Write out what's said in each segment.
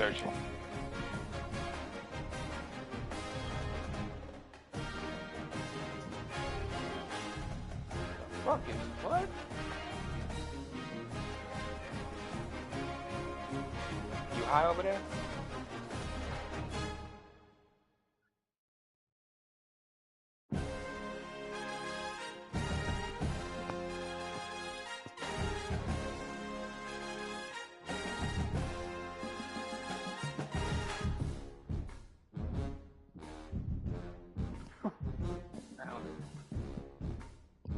searching. Fuck is what? You high over there?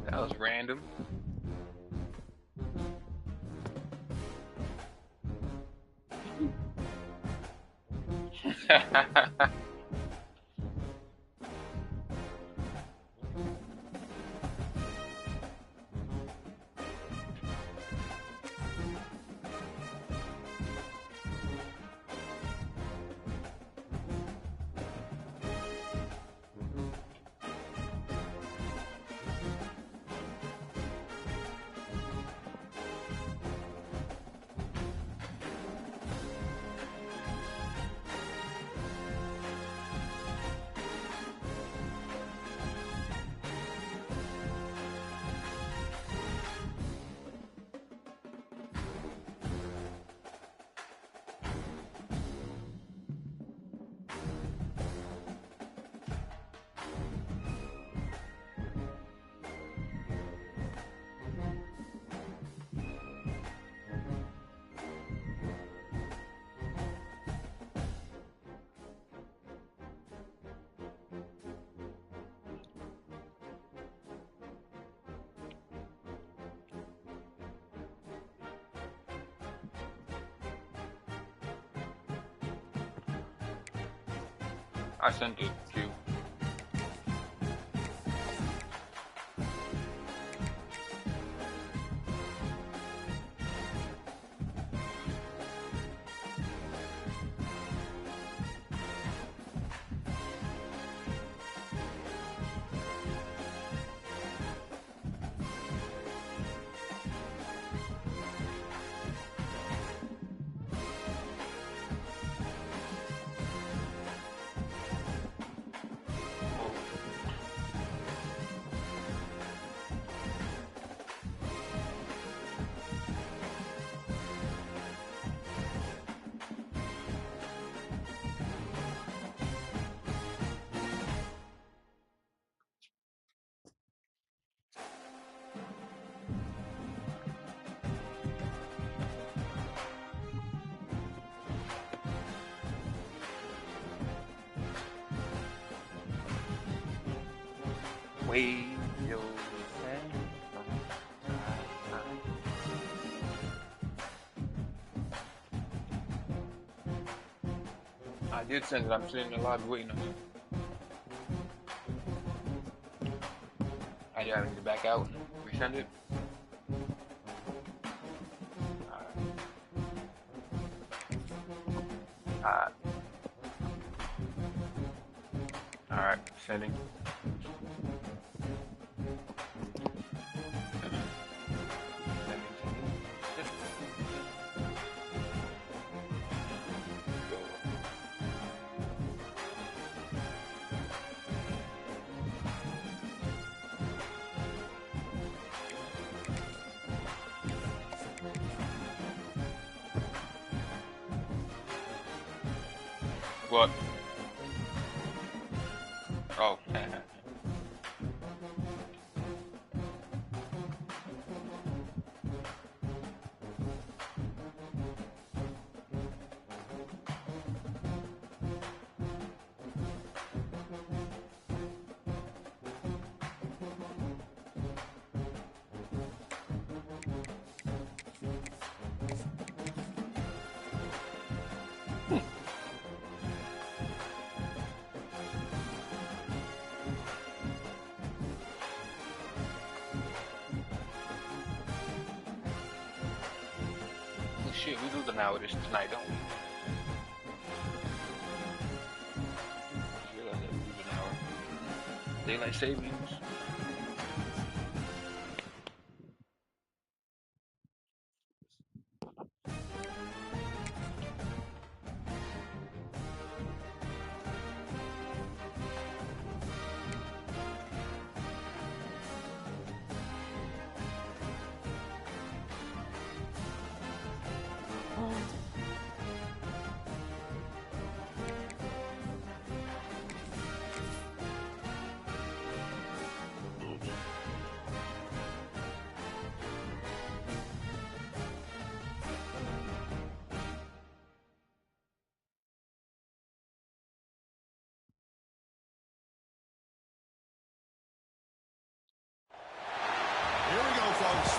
That was random. I sent it to you. Wave your hand. I did send it. I'm sitting in the lobby waiting on you. I gotta get back out and resend it. Alright. Alright, sending. What? Oh. Shit, we lose an hour this tonight, don't we? I realize that we lose an hour. Daylight savings.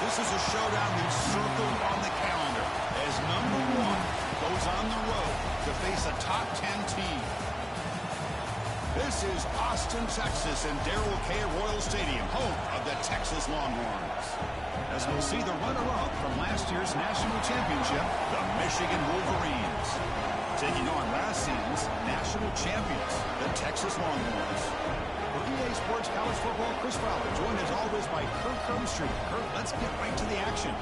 this is a showdown we've circled on the calendar as number 1 goes on the road to face a top 10 team. This is Austin, Texas, and Darrell K. Royal Stadium, home of the Texas Longhorns. As we'll see the runner-up from last year's national championship, the Michigan Wolverines, taking on last season's national champions, the Texas Longhorns. For EA Sports College Football, Chris Fowler, joined as always by Kirk Hermstreet. Kirk, let's get right to the action.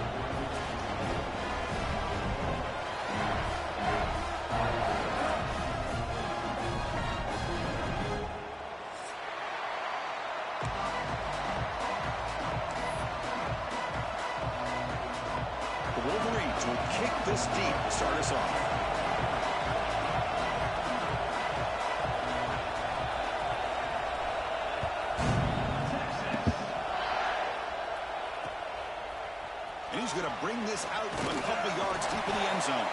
The Wolverines will kick this deep to start us off. And he's going to bring this out from a couple yards deep in the end zone.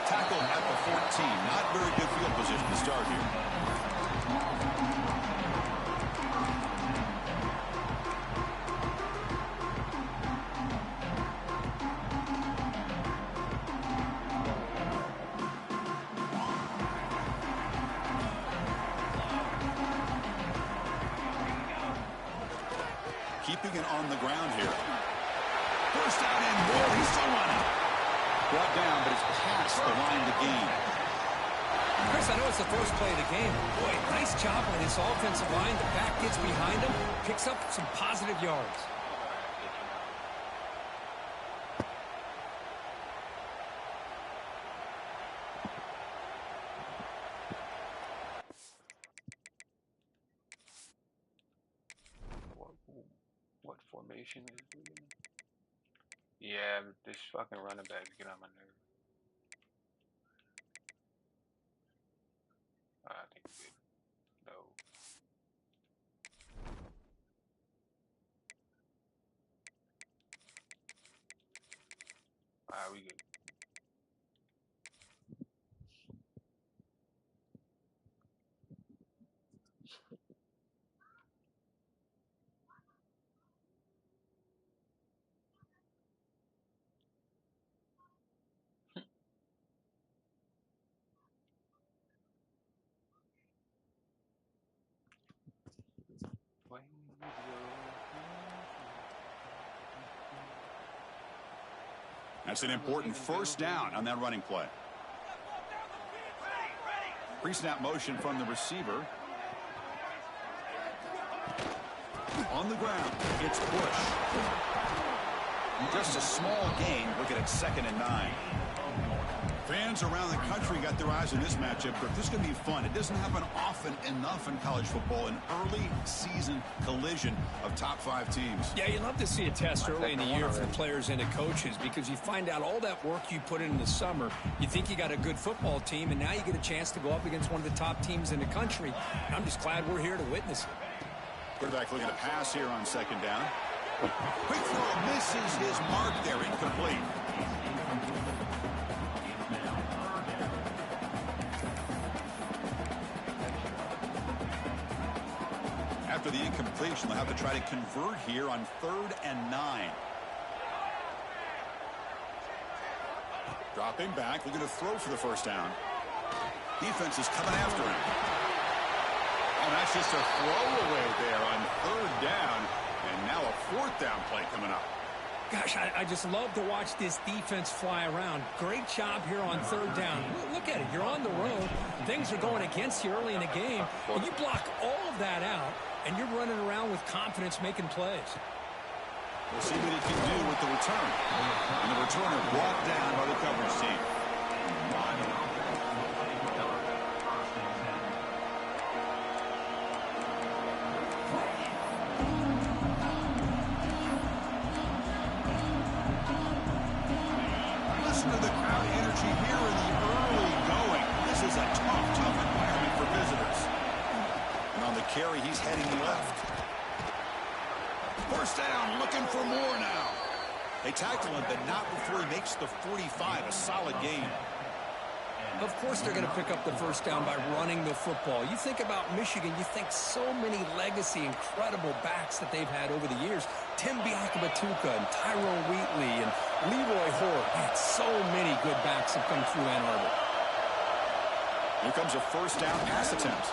Tackled at the 14. Not very good field position to start here. Keeping it on the ground here. First down and more. He's still running. Brought down, but it's past the line of the game. Chris, I know it's the first play of the game. Boy, nice job on this offensive line. The back gets behind him, picks up some positive yards. What formation is it? Yeah, this fucking running back get on my nerves. I think we good. No. Alright, we good. That's an important first down on that running play. Pre-snap motion from the receiver. On the ground, it's Bush. Just a small gain. Looking at 2nd and 9. Fans around the country got their eyes on this matchup, but this is going to be fun. It doesn't happen often enough in college football, an early season collision of top 5 teams. Yeah, you love to see a test early in the year for the players and the coaches because you find out all that work you put in the summer. You think you got a good football team, and now you get a chance to go up against one of the top teams in the country. And I'm just glad we're here to witness it. Quarterback looking to pass here on 2nd down. Quick throw misses his mark there, incomplete. After the incompletion, they'll have to try to convert here on 3rd and 9. Dropping back, looking to throw for the first down. Defense is coming after him. Oh, that's just a throwaway there on 3rd down. And now a 4th down play coming up. Gosh, I just love to watch this defense fly around. Great job here on 3rd down. Look at it. You're on the road. Things are going against you early in the game. And you block all of that out, and you're running around with confidence making plays. We'll see what he can do with the return. And the returner brought down by the coverage team. Listen to the crowd energy here in the early going. This is a tough environment for visitors. And on the carry, he's heading left. First down, looking for more now. They tackle him, but not before he makes the 45, a solid gain. Of course they're going to pick up the first down by running the football. You think about Michigan, you think so many legacy, incredible backs that they've had over the years. Tim Biakabatuka and Tyrone Wheatley and Leroy Hort. Man, so many good backs have come through Ann Arbor. Here comes a first down pass attempt.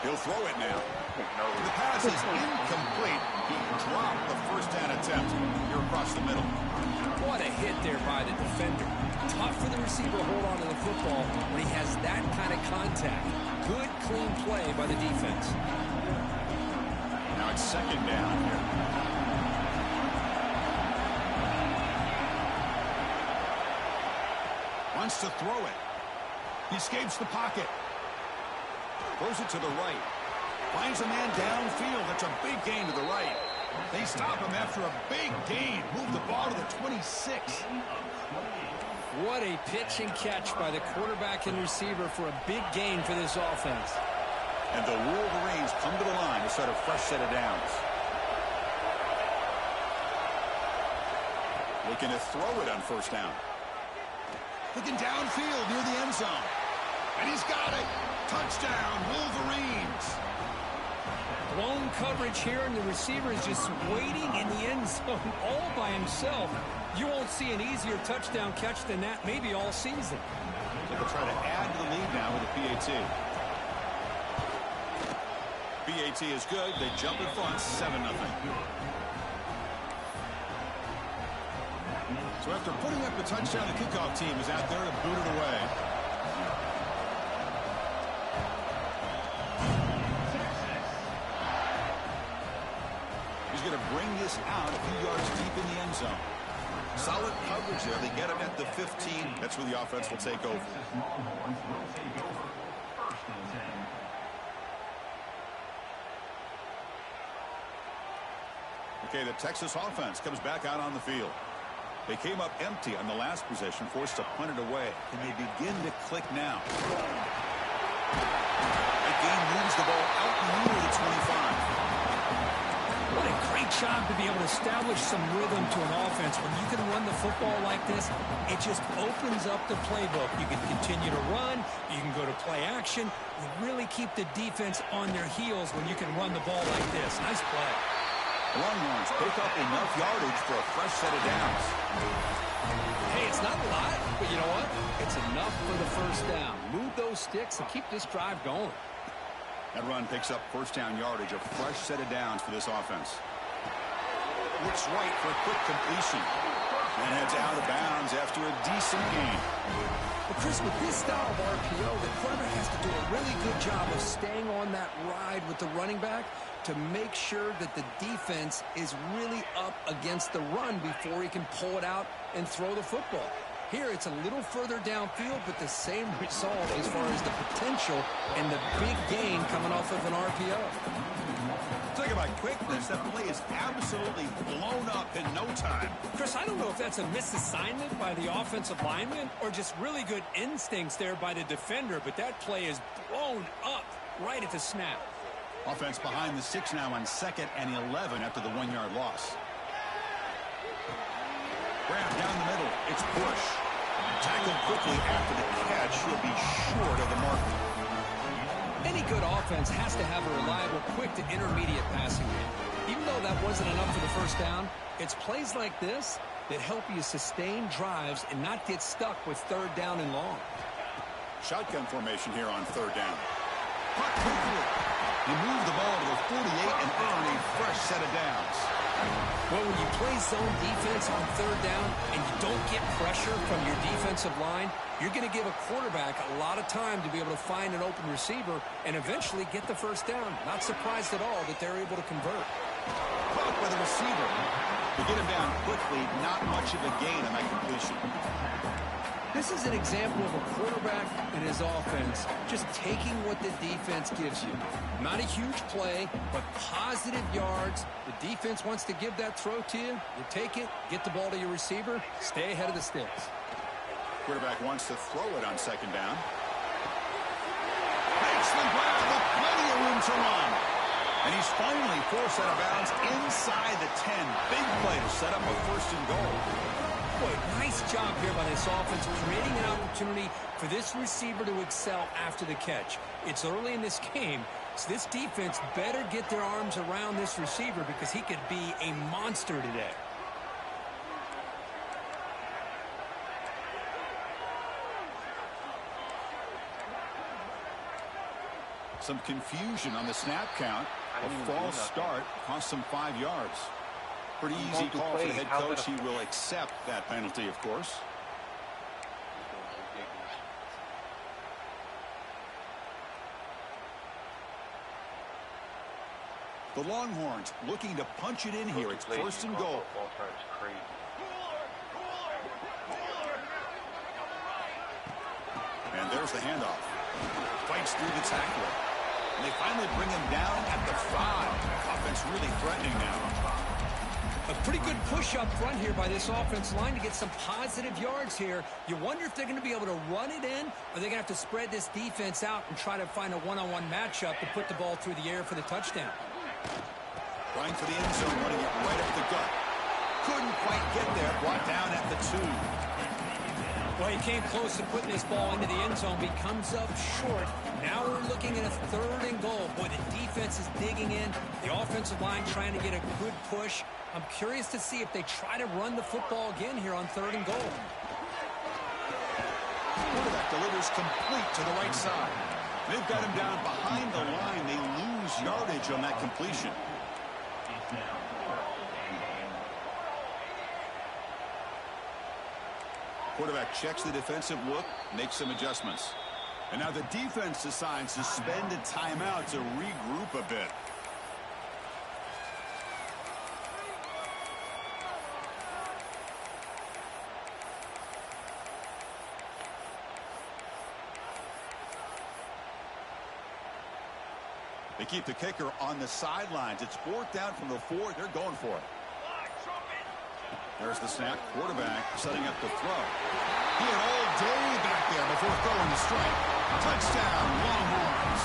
He'll throw it now. The pass is incomplete. He dropped the first down attempt here across the middle. What a hit there by the defender. Tough for the receiver to hold on to the football when he has that kind of contact. Good, clean play by the defense. Now it's second down here. Wants to throw it. He escapes the pocket. Throws it to the right. Finds a man downfield. That's a big gain to the right. They stop him after a big gain. Move the ball to the 26. What a pitch and catch by the quarterback and receiver for a big gain for this offense. And the Wolverines come to the line to set a fresh set of downs. Looking to throw it on first down. Looking downfield near the end zone. And he's got it. Touchdown, Wolverines. Blown coverage here, and the receiver is just waiting in the end zone all by himself. You won't see an easier touchdown catch than that maybe all season. They'll try to add to the lead now with a PAT. PAT is good. They jump in front, 7-0. So after putting up a touchdown, the kickoff team is out there to boot it away. He's going to bring this out a few yards deep in the end zone. Solid coverage there. They get him at the 15. That's where the offense will take over. Okay, the Texas offense comes back out on the field. They came up empty on the last possession, forced to punt it away. And they begin to click now. That game moves the ball out near the 25. What a great job to be able to establish some rhythm to an offense. When you can run the football like this, it just opens up the playbook. You can continue to run. You can go to play action. You really keep the defense on their heels when you can run the ball like this. Nice play. Longhorns pick up enough yardage for a fresh set of downs. Hey, it's not a lot, but you know what? It's enough for the first down. Move those sticks and keep this drive going. That run picks up first down yardage, a fresh set of downs for this offense. Looks right for a quick completion. And heads out of bounds after a decent gain. But Chris, with this style of RPO, the quarterback has to do a really good job of staying on that ride with the running back to make sure that the defense is really up against the run before he can pull it out and throw the football. Here, it's a little further downfield, but the same result as far as the potential and the big gain coming off of an RPO. Talk about quickness. That play is absolutely blown up in no time. Chris, I don't know if that's a misassignment by the offensive lineman or just really good instincts there by the defender, but that play is blown up right at the snap. Offense behind the 6 now on 2nd and 11 after the 1-yard loss. Grab down the middle. It's Bush. Tackled quickly after the catch. He'll be short of the mark. Any good offense has to have a reliable, quick to intermediate passing game. Even though that wasn't enough for the first down, it's plays like this that help you sustain drives and not get stuck with 3rd down and long. Shotgun formation here on 3rd down. Punt quickly. You move the ball to the 48 and earn a fresh set of downs. Well, when you play zone defense on 3rd down and you don't get pressure from your defensive line, you're going to give a quarterback a lot of time to be able to find an open receiver and eventually get the first down. Not surprised at all that they're able to convert. Caught by the receiver. To get him down quickly, not much of a gain on that completion. This is an example of a quarterback and his offense just taking what the defense gives you. Not a huge play, but positive yards. The defense wants to give that throw to you. You take it, get the ball to your receiver, stay ahead of the sticks. Quarterback wants to throw it on 2nd down. Makes the grab with plenty of room to run. And he's finally forced out of bounds inside the 10. Big play to set up a 1st and goal. Boy, nice job here by this offense, creating an opportunity for this receiver to excel after the catch. It's early in this game, so this defense better get their arms around this receiver because he could be a monster today. Some confusion on the snap count. A false start cost them 5 yards. Pretty easy call for the head coach. He will accept that penalty, of course. The Longhorns looking to punch it in here. It's first and goal. And there's the handoff. Fights through the tackler. And they finally bring him down at the 5. Offense really threatening now. A pretty good push up front here by this offensive line to get some positive yards here. You wonder if they're going to be able to run it in, or they're going to have to spread this defense out and try to find a one-on-one matchup to put the ball through the air for the touchdown. Trying for the end zone, running it right up the gut. Couldn't quite get there. Brought down at the 2. Well, he came close to putting this ball into the end zone, but he comes up short. Now we're looking at a 3rd and goal. Boy, the defense is digging in. The offensive line trying to get a good push. I'm curious to see if they try to run the football again here on 3rd and goal. Quarterback delivers complete to the right side. They've got him down behind the line. They lose yardage on that completion. Quarterback checks the defensive look, makes some adjustments. And now the defense decides to spend a timeout to regroup a bit. They keep the kicker on the sidelines. It's 4th down from the 4. They're going for it. There's the snap. Quarterback setting up the throw. He had all day back there before throwing the strike. Touchdown, Longhorns.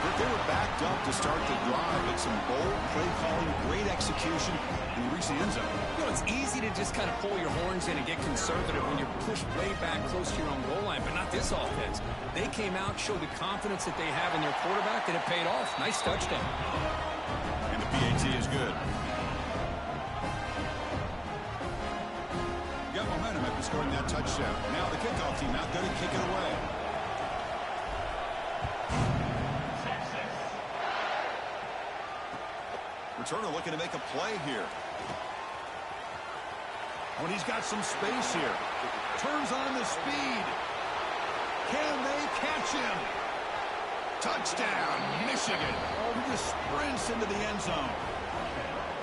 But they were backed up to start the drive, but some bold play calling, great execution, and reach the end zone. You know, it's easy to just kind of pull your horns in and get conservative when you're pushed way back close to your own goal line, but not this offense. They came out, showed the confidence that they have in their quarterback, and it paid off. Nice touchdown. And the PAT is good. Got momentum after scoring that touchdown. Now the kickoff team out there to kick it away. Returner looking to make a play here. When he's got some space here. Turns on the speed. Can they catch him? Touchdown, Michigan. He just sprints into the end zone.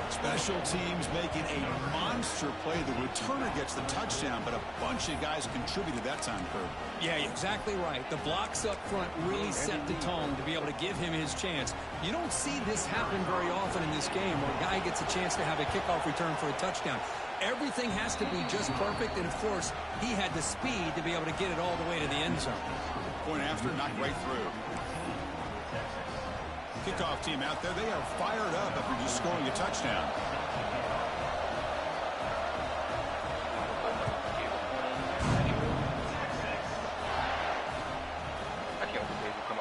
Special teams making a monster play. The returner gets the touchdown, but a bunch of guys contributed that time, Kurt. Yeah, exactly right. The blocks up front really set the tone to be able to give him his chance. You don't see this happen very often in this game where a guy gets a chance to have a kickoff return for a touchdown. Everything has to be just perfect, and of course, he had the speed to be able to get it all the way to the end zone. Point after, knocked right through. Kickoff team out there, they are fired up after just scoring a touchdown.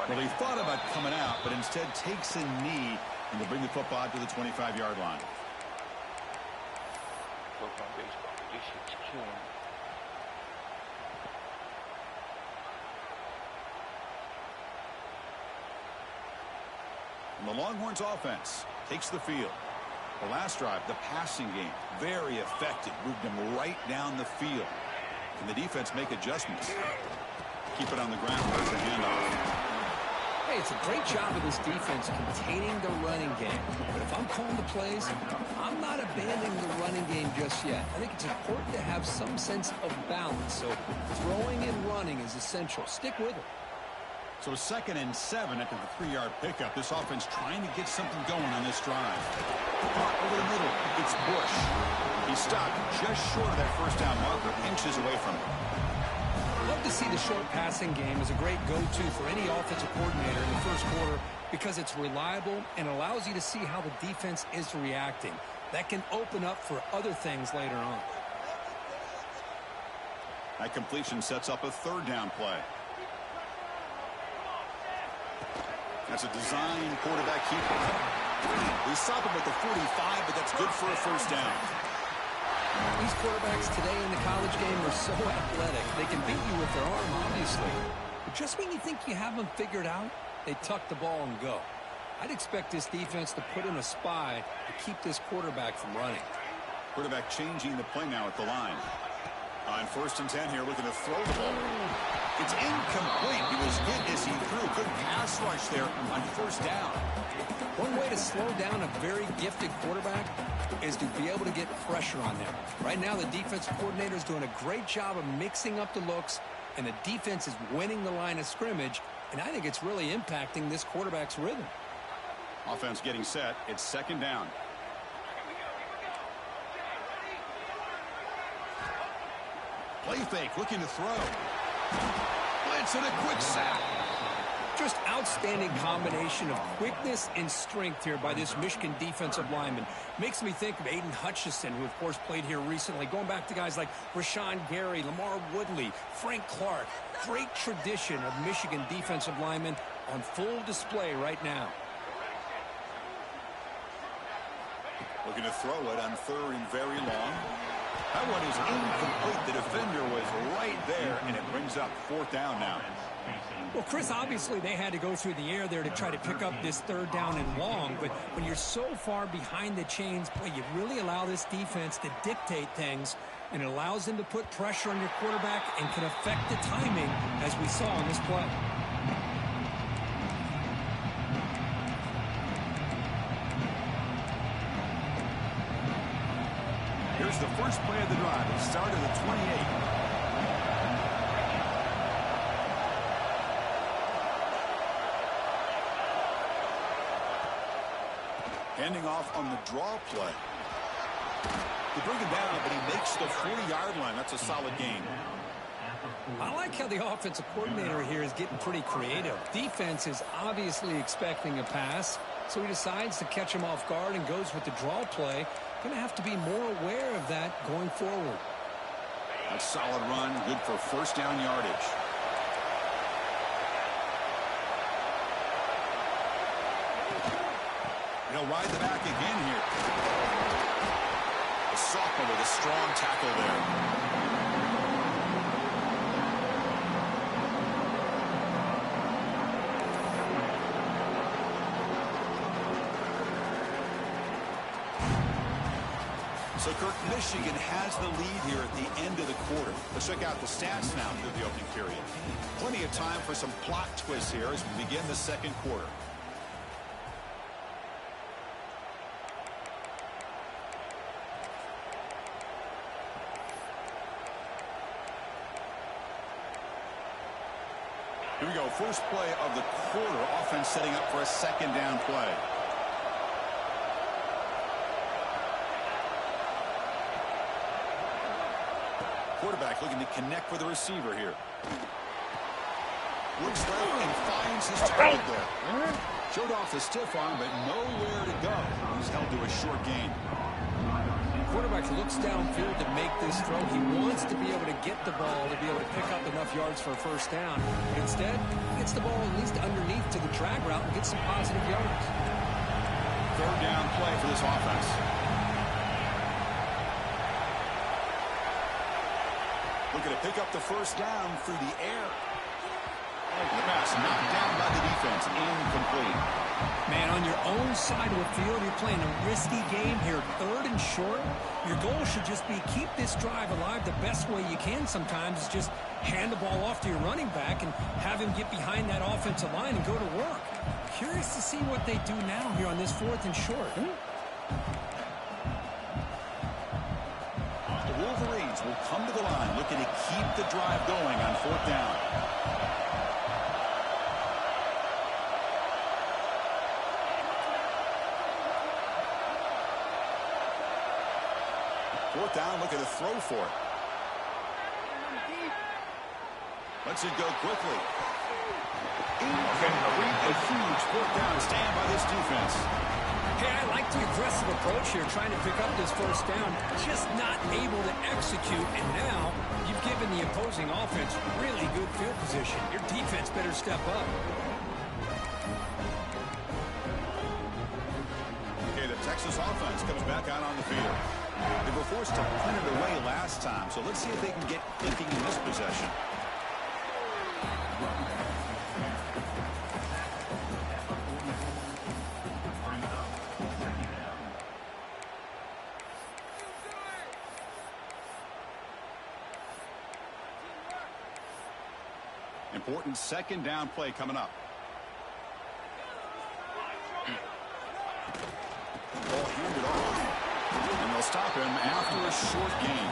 Well, he thought about coming out, but instead takes a knee and will bring the football to the 25-yard line. And the Longhorns offense takes the field. The last drive, the passing game, very effective. Moved them right down the field. Can the defense make adjustments? Keep it on the ground. There's the handoff. Hey, it's a great job of this defense containing the running game. But if I'm calling the plays, I'm not abandoning the running game just yet. I think it's important to have some sense of balance. So throwing and running is essential. Stick with it. So 2nd and 7 after the 3-yard pickup. This offense trying to get something going on this drive. Over the middle, it's Bush. He stopped just short of that first down marker, inches away from it. Love to see the short passing game as a great go-to for any offensive coordinator in the first quarter because it's reliable and allows you to see how the defense is reacting. That can open up for other things later on. That completion sets up a third down play. That's a design quarterback keeper. He stopped him at the 45, but that's good for a first down. These quarterbacks today in the college game are so athletic. They can beat you with their arm, obviously. But just when you think you have them figured out, they tuck the ball and go. I'd expect this defense to put in a spy to keep this quarterback from running. Quarterback changing the play now at the line. On 1st and 10 here, looking to throw the ball. It's incomplete. He was hit as he threw. Good pass rush there on 1st down. One way to slow down a very gifted quarterback is to be able to get pressure on them. Right now, the defensive coordinator is doing a great job of mixing up the looks, and the defense is winning the line of scrimmage, and I think it's really impacting this quarterback's rhythm. Offense getting set. It's 2nd down. Play fake, looking to throw. Blitz and a quick sack. Just outstanding combination of quickness and strength here by this Michigan defensive lineman. Makes me think of Aiden Hutchinson, who, of course, played here recently. Going back to guys like Rashawn Gary, Lamar Woodley, Frank Clark. Great tradition of Michigan defensive linemen on full display right now. Looking to throw it on 3rd and very long. That one is incomplete. The defender was right there, and it brings up 4th down now. Well, Chris, obviously they had to go through the air there to try to pick up this 3rd down and long, but when you're so far behind the chains, boy, you really allow this defense to dictate things, and it allows them to put pressure on your quarterback and can affect the timing, as we saw on this play. Here's the first play of the drive. It started at 28. Handing off on the draw play. They bring him down, but he makes the 40-yard line. That's a solid gain. I like how the offensive coordinator here is getting pretty creative. Defense is obviously expecting a pass, so he decides to catch him off guard and goes with the draw play. Going to have to be more aware of that going forward. A solid run, good for 1st down yardage. He'll ride the back again here. The sophomore with a strong tackle there. So, Kirk, Michigan has the lead here at the end of the quarter. Let's check out the stats now through the opening period. Plenty of time for some plot twists here as we begin the 2nd quarter. Here we go. First play of the quarter. Offense setting up for a 2nd down play. Quarterback looking to connect with the receiver here. Looks left and finds his target there. Showed off the stiff arm, but nowhere to go. He's held to a short gain. Quarterback looks downfield to make this throw. He wants to be able to get the ball to be able to pick up enough yards for a 1st down. But instead, he gets the ball at least underneath to the drag route and gets some positive yards. 3rd down play for this offense. Looking to pick up the 1st down through the air. The pass knocked down by the defense. Incomplete. Man, on your own side of the field, you're playing a risky game here. 3rd and short. Your goal should just be keep this drive alive the best way you can sometimes is just hand the ball off to your running back and have him get behind that offensive line and go to work. Curious to see what they do now here on this 4th and short. The Wolverines will come to the line looking to keep the drive going on 4th down. Fourth down, looking to throw for it. Lets it go quickly. Incomplete, a huge 4th down stand by this defense. Hey, I like the aggressive approach here, trying to pick up this 1st down, just not able to execute, and now you've You've given the opposing offense really good field position. Your defense better step up. Okay, the Texas offense comes back out on the field. They were forced to punt it away last time, so let's see if they can get clicking in this possession. Important second down play coming up. Ball handed off. And they'll stop him after a short gain.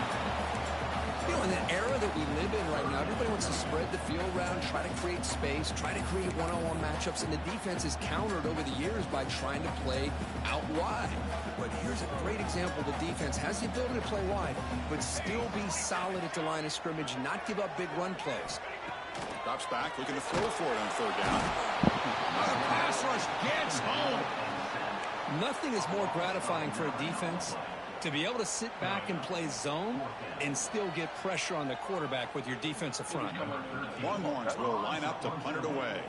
You know, in the era that we live in right now, everybody wants to spread the field around, try to create space, try to create one-on-one matchups, and the defense is countered over the years by trying to play out wide. But here's a great example. The defense has the ability to play wide, but still be solid at the line of scrimmage, not give up big run plays. Drops back, looking to throw for it on third down. The pass rush gets home. Nothing is more gratifying for a defense to be able to sit back and play zone and still get pressure on the quarterback with your defensive front. Longhorns will line up to punt it away.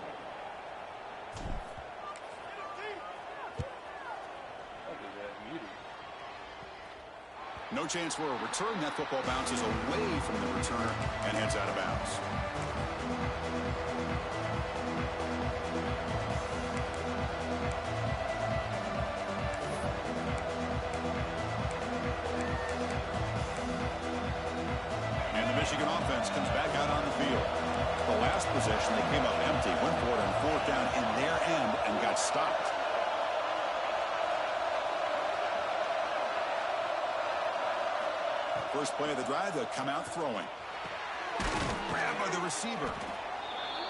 No chance for a return. That football bounces away from the returner and heads out of bounds. And the Michigan offense comes back out on the field. The last possession, they came up empty, went for it on fourth down in their end and got stopped. First play of the drive, they'll come out throwing. Grabbed by the receiver.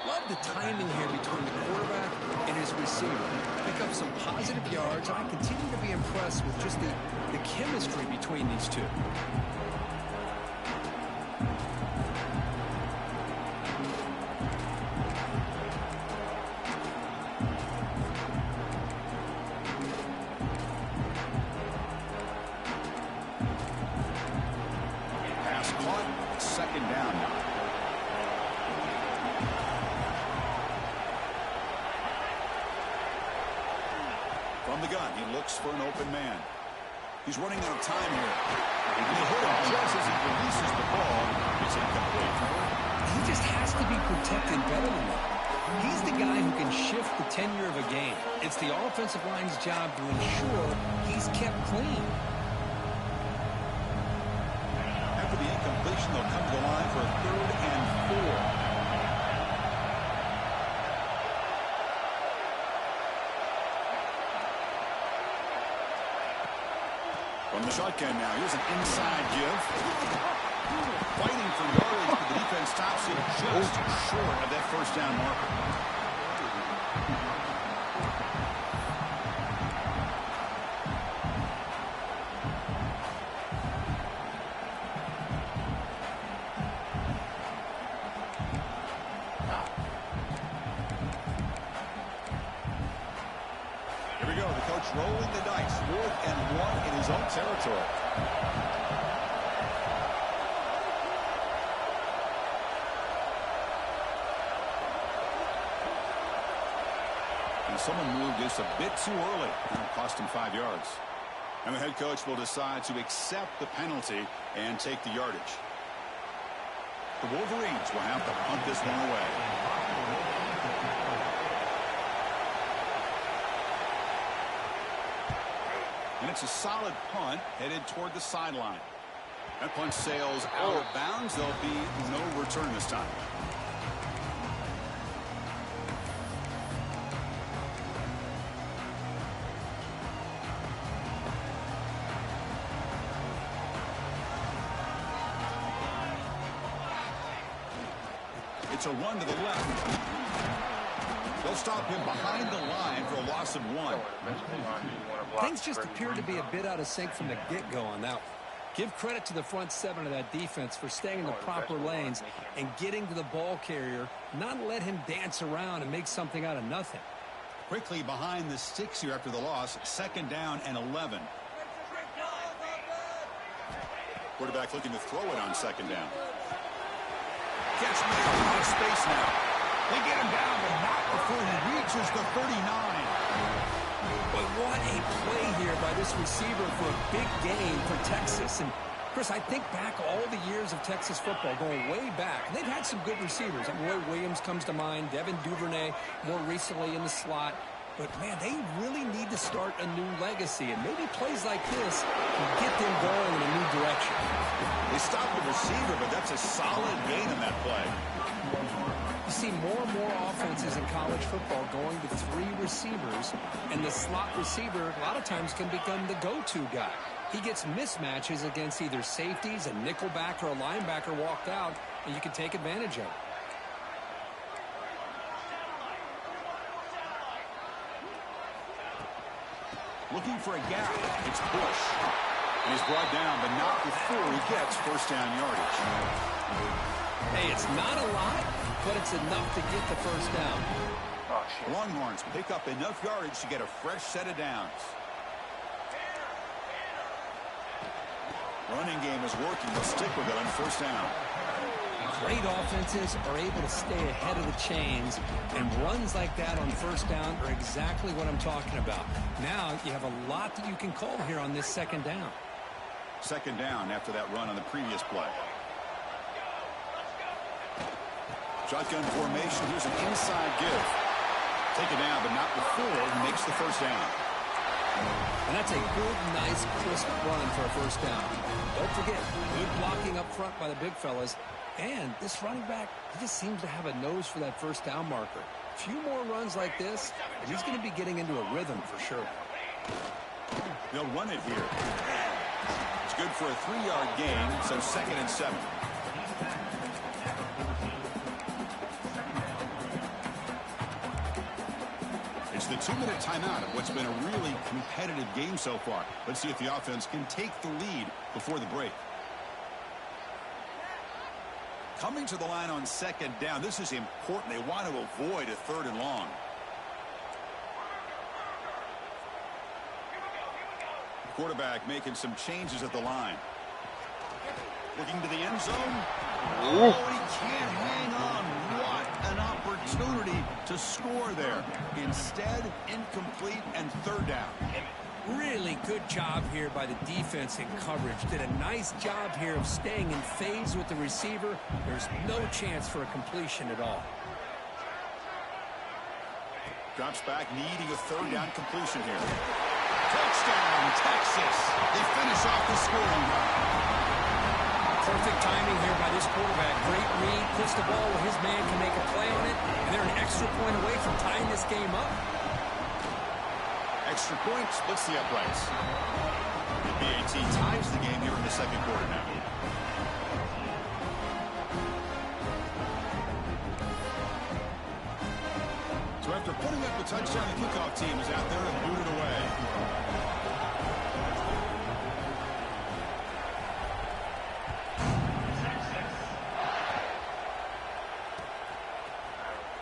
Love the timing here between the quarterback and his receiver. Pick up some positive yards, and I continue to be impressed with just the chemistry between these two. From the gun, he looks for an open man. He's running out of time here. And he hit him just as he releases the ball. It's incomplete. He just has to be protected better than that. He's the guy who can shift the tenure of a game. It's the offensive line's job to ensure he's kept clean. After the incompletion, they'll come to the line for a 3rd and 4. From the shotgun now, here's an inside give. Fighting for yardage, but the defense stops it just short of that first down marker. Here we go, the coach rolling the dice. 4th and 1 in his own territory. And someone moved this a bit too early. And it cost him 5 yards. And the head coach will decide to accept the penalty and take the yardage. The Wolverines will have to punt this one away. And it's a solid punt headed toward the sideline. That punt sails out of bounds. There'll be no return this time. It's a run to the left. They'll stop him behind the line for a loss of 1. Things just appear to be a bit out of sync from the get-go on that one. Give credit to the front 7 of that defense for staying in the proper lanes and getting to the ball carrier, not let him dance around and make something out of nothing. Quickly behind the sticks here after the loss, 2nd down and 11. Quarterback looking to throw it on 2nd down. Gets me a lot of space now. They get him down, but not before he reaches the 39. But what a play here by this receiver for a big gain for Texas. And Chris, I think back all the years of Texas football, going way back, and they've had some good receivers. Roy Williams comes to mind, Devin Duvernay more recently in the slot. But, man, they really need to start a new legacy, and maybe plays like this can get them going in a new direction. They stopped the receiver, but that's a solid gain in that play. You see more and more offenses in college football going to 3 receivers, and the slot receiver a lot of times can become the go-to guy. He gets mismatches against either safeties, a nickelback, or a linebacker walked out, and you can take advantage of it. Looking for a gap. It's Bush. And he's brought down, but not before he gets first down yardage. Hey, it's not a lot, but it's enough to get the first down. Oh, shit. Longhorns pick up enough yardage to get a fresh set of downs. Running game is working. They'll stick with it on first down. Great offenses are able to stay ahead of the chains, and runs like that on first down are exactly what I'm talking about. Now you have a lot that you can call here on this second down. Second down after that run on the previous play. Shotgun formation. Here's an inside give. Take it down, but not before he makes the first down. And that's a good, nice, crisp run for a first down. Don't forget, good blocking up front by the big fellas. And this running back, he just seems to have a nose for that first down marker. A few more runs like this, and he's going to be getting into a rhythm for sure. They'll run it here. It's good for a 3-yard gain, so 2nd and 7. It's the 2-minute timeout of what's been a really competitive game so far. Let's see if the offense can take the lead before the break. Coming to the line on second down. This is important. They want to avoid a 3rd and long. Quarterback making some changes at the line. Looking to the end zone. Oh, he can't hang on. What an opportunity to score there. Instead, incomplete and 3rd down. Really good job here by the defense in coverage. Did a nice job here of staying in phase with the receiver. There's no chance for a completion at all. Drops back, needing a 3rd down completion here. Touchdown, Texas. They finish off the scoring drive. Perfect timing here by this quarterback. Great read, puts the ball where his man can make a play on it, and they're an extra point away from tying this game up. Extra point splits the uprights. The BAT ties the game here in the second quarter now. So after putting up the touchdown, the kickoff team is out there and booted away.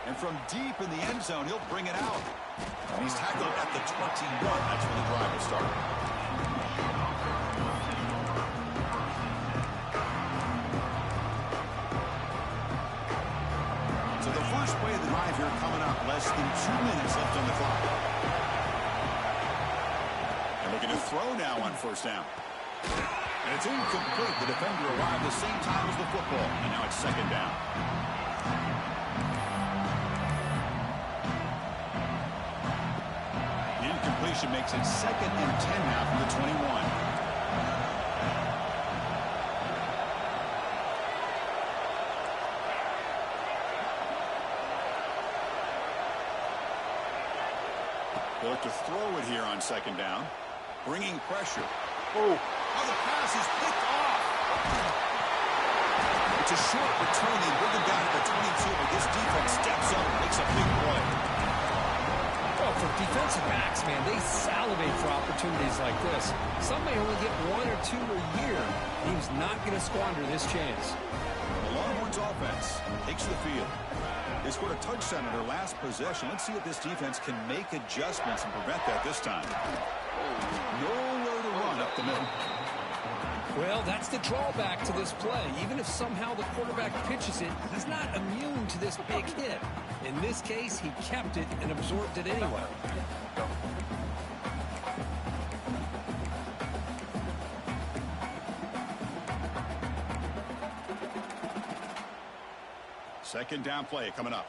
And from deep in the end zone, he'll bring it out. And he's tackled at the 21. That's where the drive will start. So the first play of the drive here coming up. Less than 2 minutes left on the clock. And looking to throw now on first down. And it's incomplete. The defender arrived the same time as the football. And now it's second down. Incompletion makes it 2nd and 10 now from the 21. They look to throw it here on second down. Bringing pressure. Oh, the pass is picked off. It's a short return. They bring it down to the 22, but this defense steps up and makes a big play. Oh, for defensive backs, man, they salivate for opportunities like this. Some may only get 1 or 2 a year. He's not going to squander this chance. The Longhorns offense takes the field. They scored a touchdown in their last possession. Let's see if this defense can make adjustments and prevent that this time. Nowhere to run up the middle. Well, that's the drawback to this play. Even if somehow the quarterback pitches it, he's not immune to this big hit. In this case, he kept it and absorbed it anyway. Second down play coming up.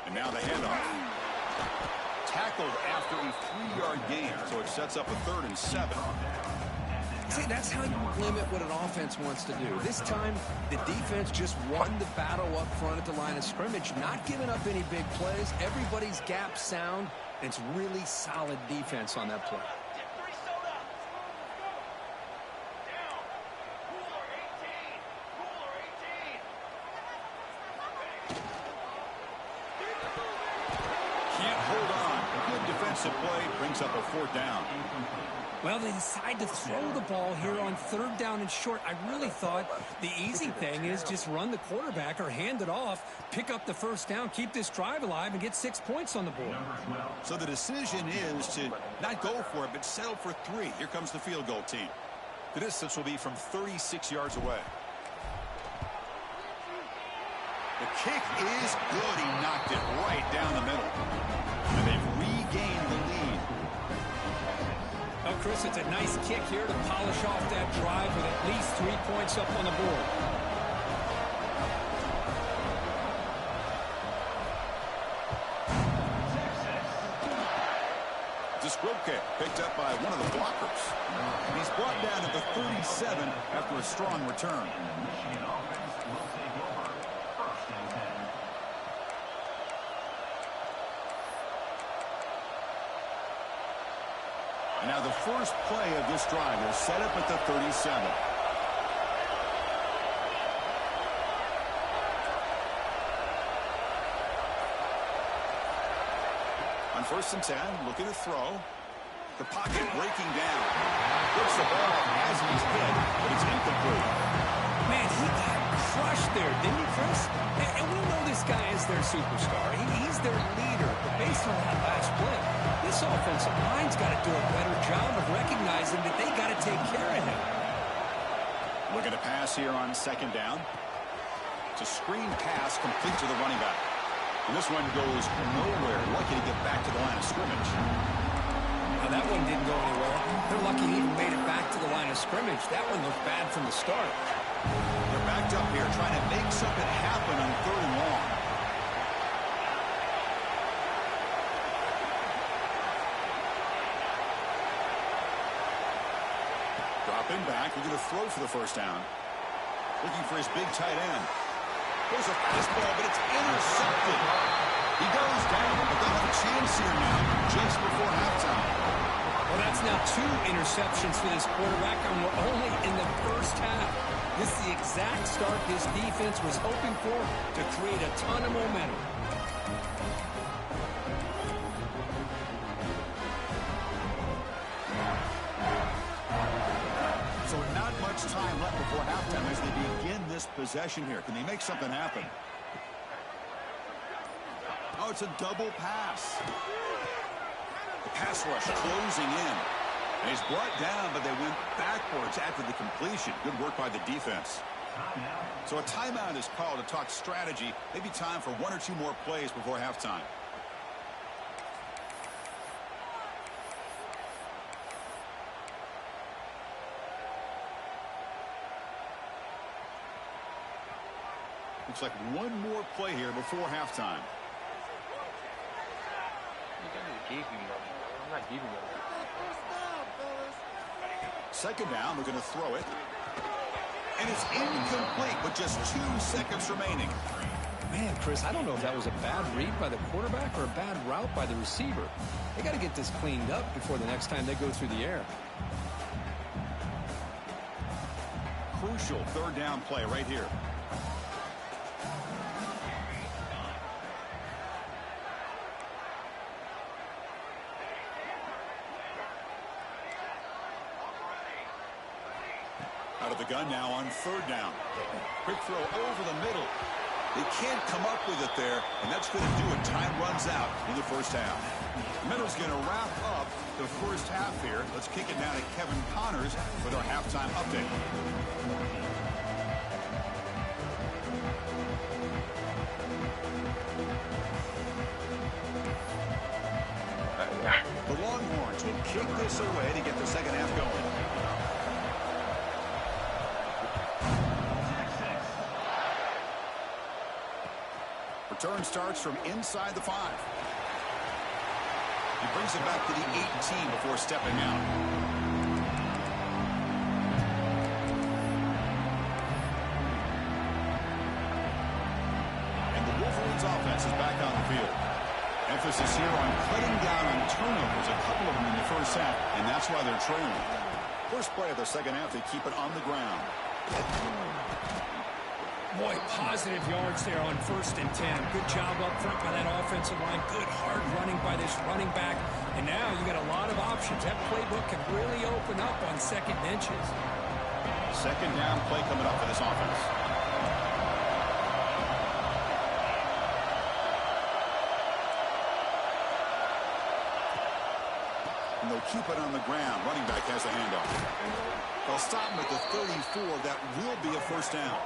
And now the handoff. Tackled after a 3-yard gain, so it sets up a 3rd and 7. See, that's how you limit what an offense wants to do. This time, the defense just won the battle up front at the line of scrimmage, not giving up any big plays. Everybody's gap sound, and it's really solid defense on that play. Play brings up a 4th down. Well, they decide to throw the ball here on 3rd down and short. I really thought the easy thing is just run the quarterback or hand it off, pick up the 1st down, keep this drive alive, and get 6 points on the board. So the decision is to not go for it, but settle for 3. Here comes the field goal team. The distance will be from 36 yards away. The kick is good. He knocked it right down the middle. And they've regained the lead. Well, Chris, it's a nice kick here to polish off that drive with at least 3 points up on the board. Diskrupke picked up by one of the blockers. And he's brought down to the 37 after a strong return. Now the first play of this drive is set up at the 37. On 1st and 10, looking to throw. The pocket breaking down. Gets the ball as he's hit, but it's incomplete. Man, he got crushed there, didn't he, Chris? And we know this guy is their superstar. He's their leader. But based on that last play, this offensive line's got to do a better job of recognizing that they got to take care of him. Looking to pass here on 2nd down. It's a screen pass complete to the running back. And this one goes nowhere. Lucky to get back to the line of scrimmage. Now that one didn't go anywhere. They're lucky he even made it back to the line of scrimmage. That one looked bad from the start. They're backed up here trying to make something happen on 3rd and long. Dropping back, we're going to throw for the 1st down. Looking for his big tight end. There's a fastball, but it's intercepted. He goes down, but they'll have a chance here now, just before halftime. Well, that's now 2 interceptions for this quarterback, and we're only in the 1st half. This is the exact start this defense was hoping for to create a ton of momentum. So not much time left before halftime as they begin this possession here. Can they make something happen? Oh, it's a double pass. The pass rush closing in. And he's brought down, but they went backwards after the completion. Good work by the defense. So a timeout is called to talk strategy. Maybe time for 1 or 2 more plays before halftime. Looks like 1 more play here before halftime. I'm not giving them. 2nd down, they're going to throw it. And it's incomplete with just 2 seconds remaining. Man, Chris, I don't know if that was a bad read by the quarterback or a bad route by the receiver. They got to get this cleaned up before the next time they go through the air. Crucial 3rd down play right here. Out of the gun now on 3rd down. Quick throw over the middle. They can't come up with it there, and that's going to do it. Time runs out in the 1st half. The middle's going to wrap up the first half here. Let's kick it now to Kevin Connors with our halftime update. The Longhorns will kick this away to get the second half going. Return starts from inside the 5. He brings it back to the 18 before stepping out. And the Wolverines offense is back on the field. Emphasis here on cutting down on turnovers, a couple of them in the first half, and that's why they're trailing. First play of the second half, they keep it on the ground. Boy, positive yards there on 1st and 10. Good job up front by that offensive line. Good hard running by this running back. And now you got a lot of options. That playbook can really open up on second and inches. Second down play coming up for this offense. And they'll keep it on the ground. Running back has a handoff. They'll stop him at the 34. That will be a first down.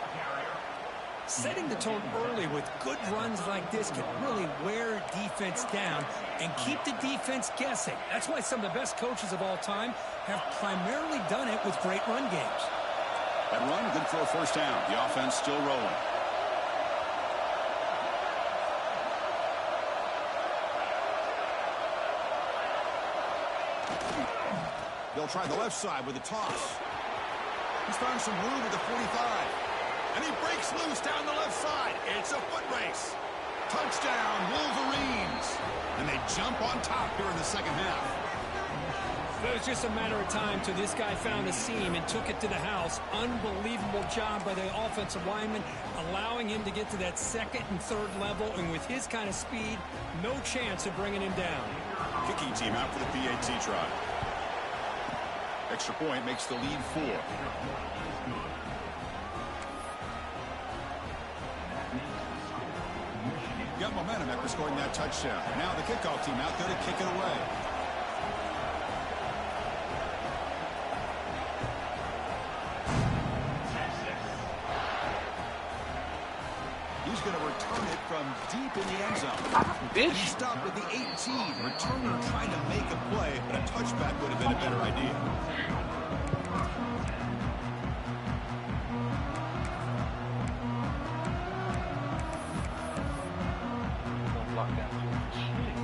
Setting the tone early with good runs like this can really wear defense down and keep the defense guessing. That's why some of the best coaches of all time have primarily done it with great run games. That run, good for a first down. The offense still rolling. They'll try the left side with a toss. He's found some room at the 45. And he breaks loose down the left side. It's a foot race. Touchdown, Wolverines. And they jump on top here in the second half. It was just a matter of time till this guy found a seam and took it to the house. Unbelievable job by the offensive lineman, allowing him to get to that second and third level. And with his kind of speed, no chance of bringing him down. Kicking team out for the PAT try. Extra point makes the lead 4. Got momentum after scoring that touchdown. Now the kickoff team out there to kick it away. He's going to return it from deep in the end zone. He stopped at the 18. Returning, trying to make a play, but a touchback would have been a better idea.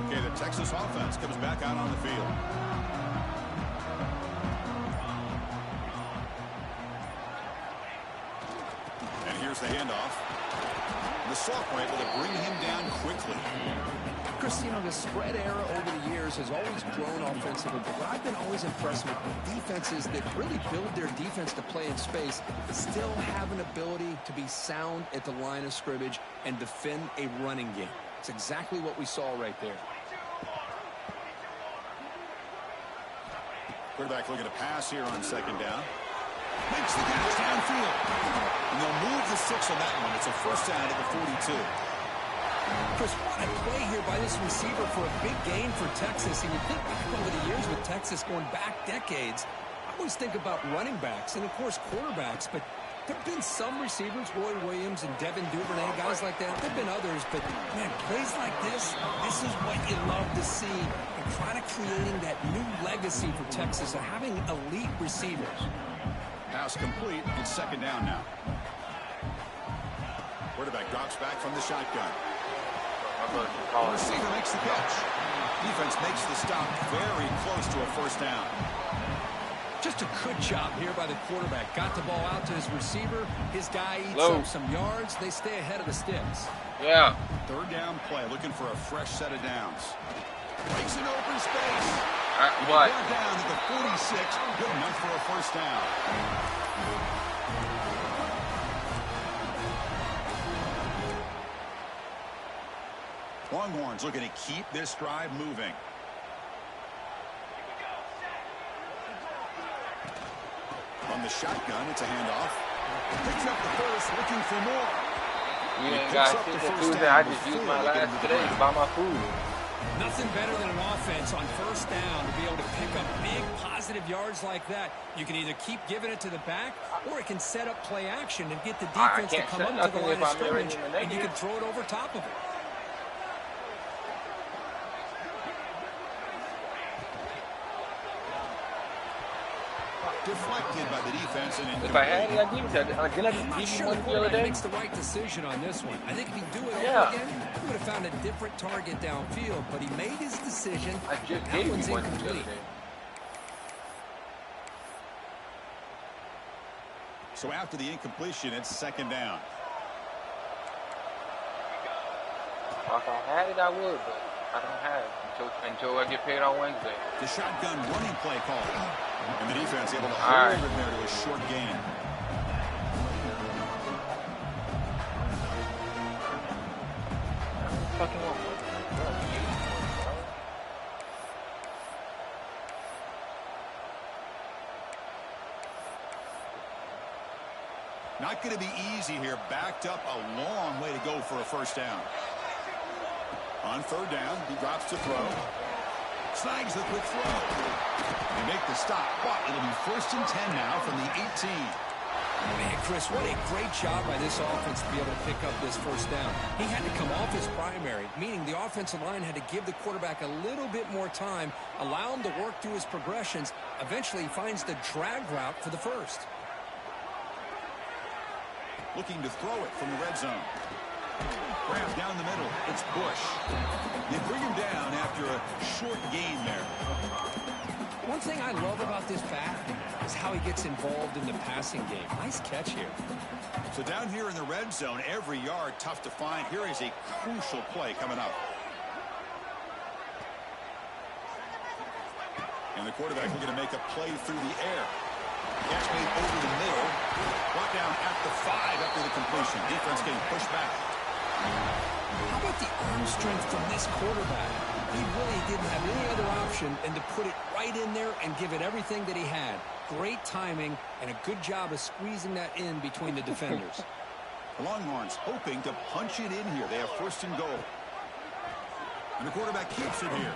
Okay, the Texas offense comes back out on the field. And here's the handoff. The sophomore able to bring him down quickly. Chris, you know, the spread era over the years has always grown offensively, but what I've been always impressed with defenses that really build their defense to play in space still have an ability to be sound at the line of scrimmage and defend a running game. It's exactly what we saw right there. Quarterback looking to pass here on second down. Makes the catch downfield. And they'll move the 6 on that one. It's a first down at the 42. Chris, what a play here by this receiver for a big gain for Texas. And you think back over the years with Texas going back decades, I always think about running backs and, of course, quarterbacks. But there have been some receivers, Roy Williams and Devin Duvernay, guys like that. There have been others, but, man, plays like this is what you love to see. And kind of creating that new legacy for Texas of having elite receivers. Pass complete. It's second down now. Quarterback drops back from the shotgun. The receiver makes the catch. Defense makes the stop very close to a first down. Just a good job here by the quarterback. Got the ball out to his receiver. His guy eats up some yards. They stay ahead of the sticks. Yeah. Third down play, looking for a fresh set of downs. Breaks an open space. What? Down to the 46. Good enough for a first down. Longhorns looking to keep this drive moving. On the shotgun, it's a handoff. Picks up the first, looking for more. You ain't got shit to do that. I just used my last today to buy my food. Nothing better than an offense on first down to be able to pick up big positive yards like that. You can either keep giving it to the back, or it can set up play action and get the defense to come up to the line of scrimmage, and you can throw it over top of it. Deflected by the defense and if I had it, I'd give it to you. Didn't I just I'm give you sure one the the other quarterback day? makes the right decision on this one. I think if he'd do it Yeah. over again, he would have found a different target downfield, but he made his decision. I just That gave one's you one the other incomplete. day. so after the incompletion, it's second down. If I had it, I would, but I don't have it until I get paid on Wednesday. The shotgun running play call. And the defense able to All hold right. him there to a short gain. Fucking one. Not going to be easy here. Backed up a long way to go for a first down. On third down, he drops to throw. Snags the quick throw. They make the stop, but it'll be 1st and 10 now from the 18. Man, Chris, what a great job by this offense to be able to pick up this first down. He had to come off his primary, meaning the offensive line had to give the quarterback a little bit more time, allow him to work through his progressions. Eventually, he finds the drag route for the first. Looking to throw it from the red zone. Grab down the middle. It's Bush. They bring him down after a short gain there. One thing I love about this back is how he gets involved in the passing game. Nice catch here. So down here in the red zone, every yard tough to find. Here is a crucial play coming up. And the quarterback looking to make a play through the air. Catch made over the middle. Brought down at the 5 after the completion. Defense getting pushed back. How about the arm strength from this quarterback? He really didn't have any other option than to put it right in there and give it everything that he had. Great timing and a good job of squeezing that in between the defenders. The Longhorns hoping to punch it in here. They have 1st and goal. And the quarterback keeps it here.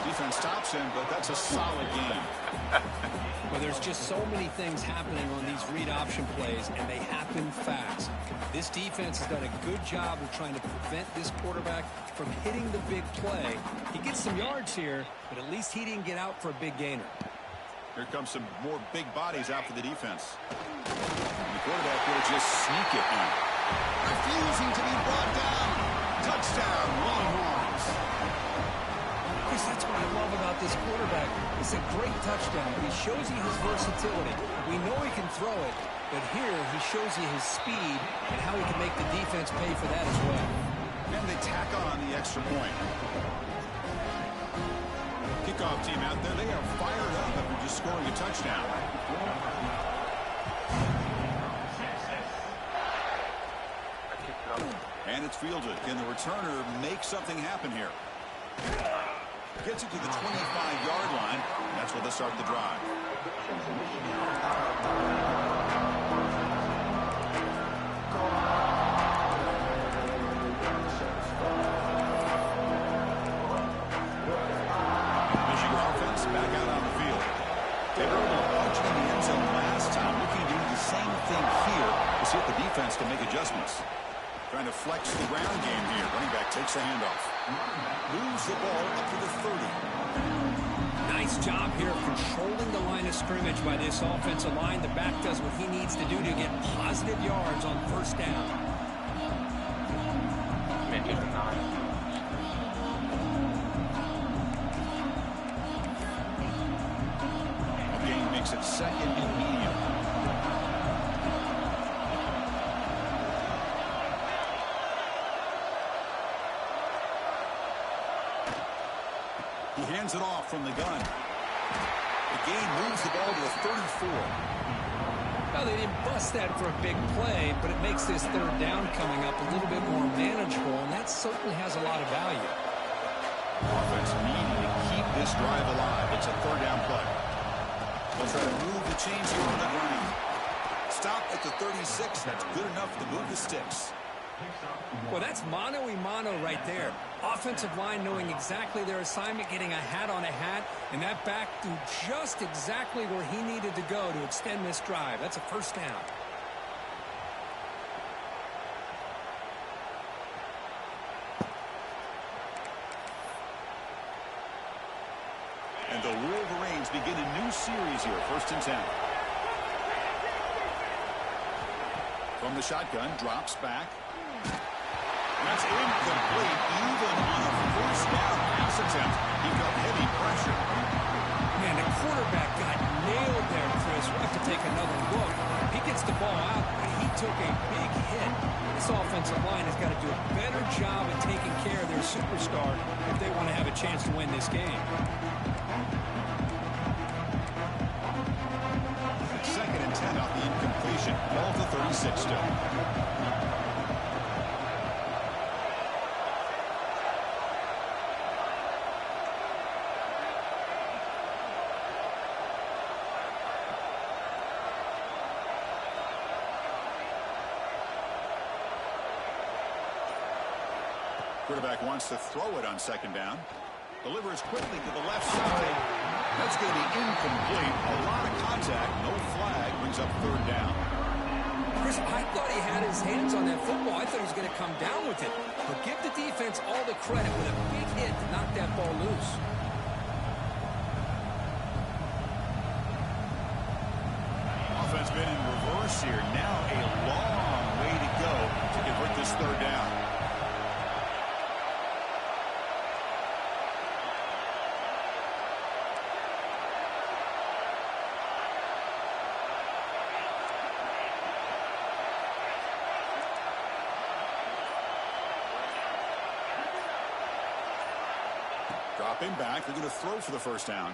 Defense stops him, but that's a solid game. Well, there's just so many things happening on these read option plays, and they happen fast. This defense has done a good job of trying to prevent this quarterback from hitting the big play. He gets some yards here, but at least he didn't get out for a big gainer. Here comes some more big bodies out for the defense. And the quarterback will just sneak it in. Refusing to be brought down. Touchdown, Longhorns. Chris, that's what I love about this quarterback. It's a great touchdown. He shows you his versatility. We know he can throw it, but here he shows you his speed and how he can make the defense pay for that as well. And they tack on the extra point. Kickoff team out there, they are fired up after just scoring a touchdown. And it's fielded. Can the returner make something happen here? Gets it to the 25-yard line. That's where they start the drive. Michigan offense back out on the field. They were able to punch it in the end zone last time. Looking to do the same thing here to see if the defense can make adjustments. Trying to flex the ground game here. Running back takes the handoff. Moves the ball up to the 30. Nice job here of controlling the line of scrimmage by this offensive line. The back does what he needs to do to get positive yards on first down. The game makes it 2nd and medium. He hands it off from the gun. The game moves the ball to the 34. Well, they didn't bust that for a big play, but it makes this third down coming up a little bit more manageable, and that certainly has a lot of value. Offense needing to keep this drive alive. It's a 3rd down play. They'll try to move the chains here on the ground. Stop at the 36. That's good enough to move the sticks. Well, that's mano-a-mano right there. Offensive line knowing exactly their assignment, getting a hat on a hat, and that back threw just exactly where he needed to go to extend this drive. That's a first down. And the Wolverines begin a new series here, 1st and 10. From the shotgun, drops back. That's incomplete, even on a 1st down pass attempt. He felt heavy pressure. Man, the quarterback got nailed there, Chris. We'll have to take another look. He gets the ball out, but he took a big hit. This offensive line has got to do a better job of taking care of their superstar if they want to have a chance to win this game. 2nd and 10 off the incompletion. Ball to 36 still. Quarterback wants to throw it on 2nd down. Delivers quickly to the left side. That's going to be incomplete. A lot of contact. No flag. Brings up 3rd down. Chris, I thought he had his hands on that football. I thought he was going to come down with it. But give the defense all the credit with a big hit to knock that ball loose. Offense been in reverse here. Now a long way to go to convert this 3rd down. Dropping back, they're going to throw for the 1st down.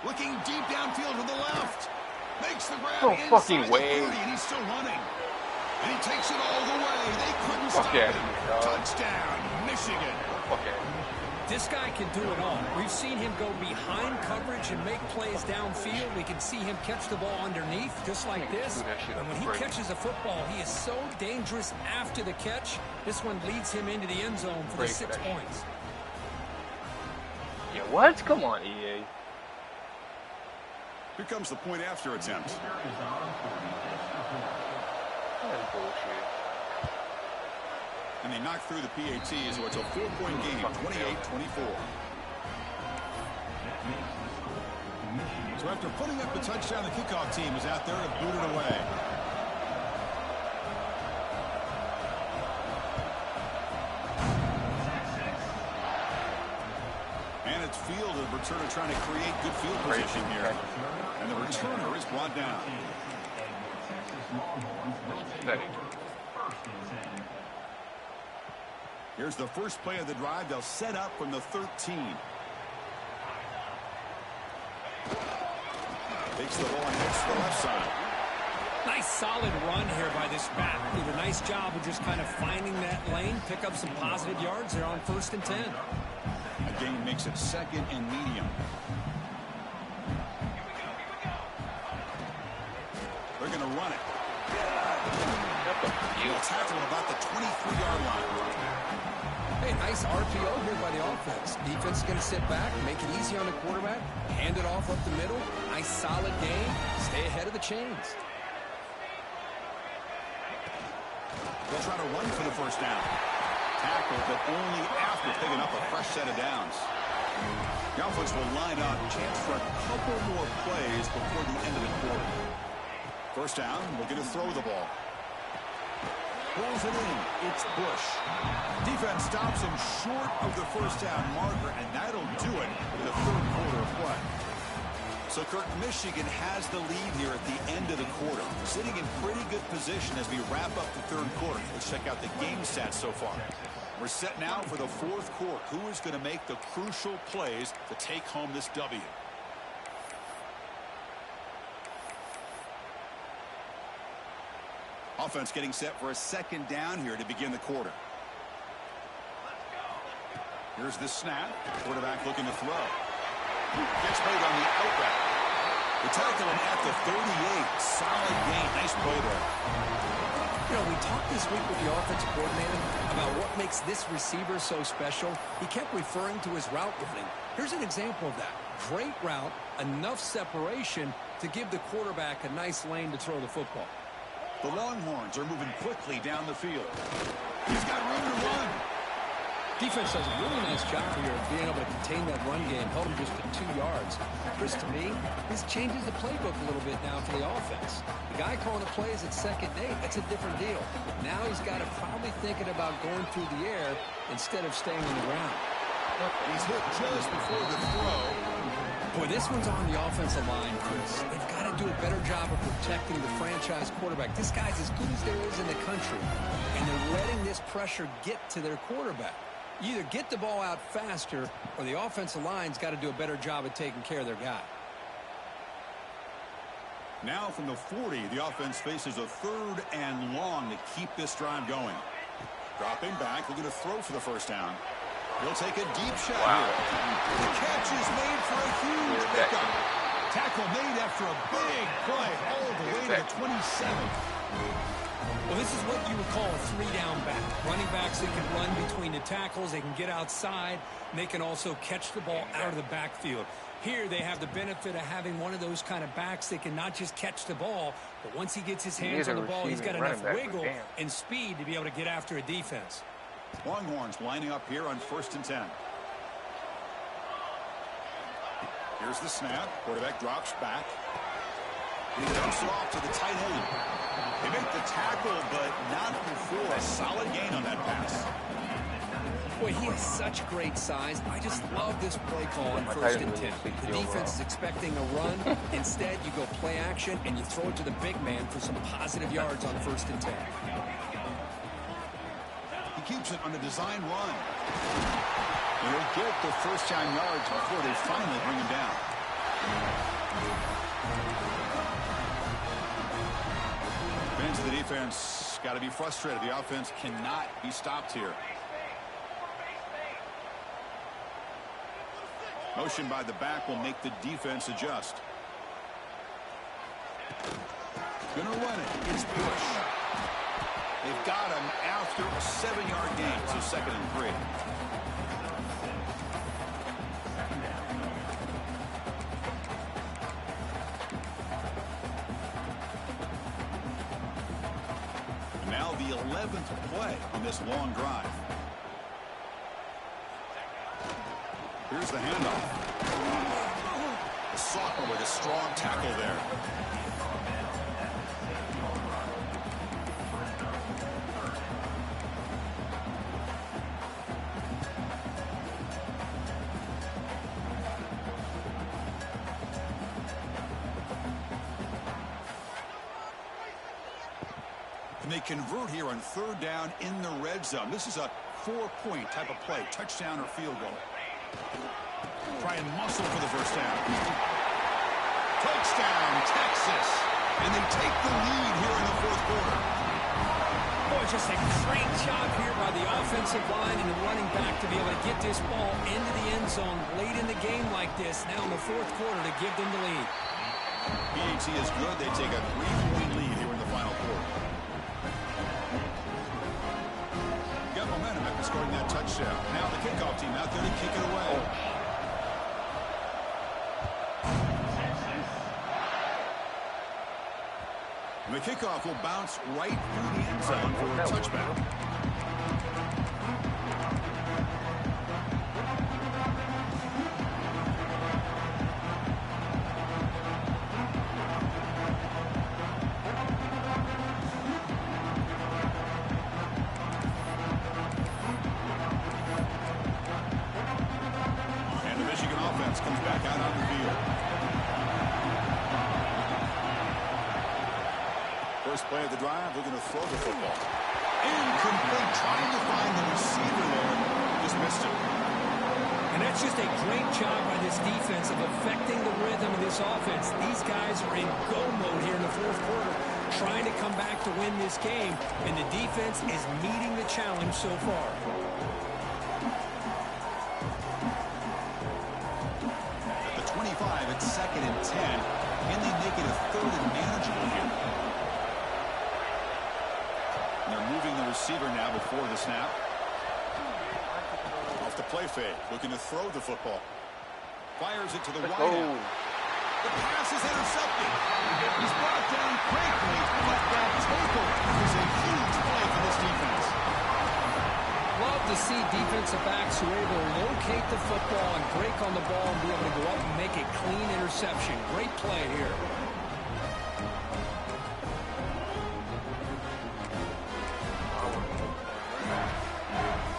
Looking deep downfield to the left. Makes the grab No inside fucking the way. 30, and he's still running. And he takes it all the way. They couldn't Fuck stop yeah, him. dog. Touchdown, Michigan. Okay. This guy can do it all. We've seen him go behind coverage and make plays downfield. We can see him catch the ball underneath, just like this. Do that shit And up when he great. catches a football, he is so dangerous after the catch. This one leads him into the end zone for the Great 6 catch. points. Yeah, what? Come on, EA. Here comes the point after attempt. That's bullshit. And they knock through the PAT, so it's a 4-point game, 28-24. So after putting up the touchdown, the kickoff team is out there to boot it away. And it's field, the returner trying to create good field position here. And the returner is brought down. Steady. Here's the first play of the drive. They'll set up from the 13. Takes the ball and hits the left side. Nice solid run here by this back. Did a nice job of just kind of finding that lane, pick up some positive yards there on 1st and 10. A gain makes it 2nd and medium. They're going to run it. He'll tackle at about the 23-yard line. Hey, nice RPO here by the offense. Defense is going to sit back, make it easy on the quarterback, hand it off up the middle. Nice solid game. Stay ahead of the chains. They'll try to run for the 1st down. Tackle, but only after picking up a fresh set of downs. The offense will line up. Chance for a couple more plays before the end of the quarter. 1st down, looking to throw the ball. Pulls it in. It's Bush. Defense stops him short of the 1st down marker, and that'll do it for the 3rd quarter of play. So, Kirk, Michigan has the lead here at the end of the quarter. Sitting in pretty good position as we wrap up the 3rd quarter. Let's check out the game stats so far. We're set now for the 4th quarter. Who is going to make the crucial plays to take home this W? Offense getting set for a 2nd down here to begin the quarter. Here's the snap. Quarterback looking to throw. Gets made on the out route. The tackle him at the 38. Solid gain. Nice play there. You know, we talked this week with the offensive coordinator about what makes this receiver so special. He kept referring to his route running. Here's an example of that. Great route, enough separation to give the quarterback a nice lane to throw the football. The Longhorns are moving quickly down the field. He's got room to run. Defense does a really nice job here of being able to contain that run game, held him just to 2 yards. Chris, to me, this changes the playbook a little bit now for the offense. The guy calling the plays at second day, that's a different deal. Now he's got to probably thinking about going through the air instead of staying on the ground. He's hit just before the throw. Boy, this one's on the offensive line, Chris. They've got to do a better job of protecting the franchise quarterback. This guy's as good as there is in the country, and they're letting this pressure get to their quarterback. You either get the ball out faster, or the offensive line's got to do a better job of taking care of their guy. Now from the 40, the offense faces a 3rd and long to keep this drive going. Dropping back, looking to throw for the first down. He'll take a deep shot here. The catch is made for a huge pickup. Tackle made after a big play all the way to the 27. Well, this is what you would call a 3-down back. Running backs that can run between the tackles, they can get outside, and they can also catch the ball out of the backfield. Here they have the benefit of having one of those kind of backs that can not just catch the ball, but once he gets his hands on the ball, he's got enough wiggle and speed to be able to get after a defense. Longhorns lining up here on 1st and 10. Here's the snap. Quarterback drops back. He dumps it off to the tight end. They make the tackle, but not before a solid gain on that pass. Boy, he has such great size. I just love this play call on 1st and 10. The defense is expecting a run. Instead, you go play action, and you throw it to the big man for some positive yards on 1st and 10. He keeps it on a design run. They'll get the first down yards before they finally bring him down. Fans of the defense got to be frustrated. The offense cannot be stopped here. Motion by the back will make the defense adjust. Gonna run it. It's Bush. They've got him after a 7-yard gain, so 2nd and 3. Now the 11th play on this long drive. Here's the handoff. The sophomore with a strong tackle there. And they convert here on 3rd down in the red zone. This is a 4-point type of play, touchdown or field goal. Try and muscle for the first down. Touchdown, Texas. And they take the lead here in the 4th quarter. Boy, just a great job here by the offensive line and the running back to be able to get this ball into the end zone late in the game like this, now in the 4th quarter, to give them the lead. PAT is good. They take a 3-point lead here in the final quarter. Got momentum after scoring that touchdown. Now the kickoff team out there to kick it away. And the kickoff will bounce right through the end zone for a touchback. And the Michigan offense comes back out on the field. First play of the drive, they're going to throw the football. Incomplete, trying to find the receiver there. Just missed him. And that's just a great job by this defense of affecting the rhythm of this offense. These guys are in go mode here in the 4th quarter, trying to come back to win this game, and the defense is meeting the challenge so far. At the 25, it's 2nd and 10. Can they make it a 3rd and manageable here? they're moving the receiver now before the snap. Off the play fake, looking to throw the football. Fires it to the wideout. The pass is intercepted. He's brought down quickly, but that tackle is a huge play for this defense. Love to see defensive backs who are able to locate the football and break on the ball and be able to go up and make a clean interception. Great play here.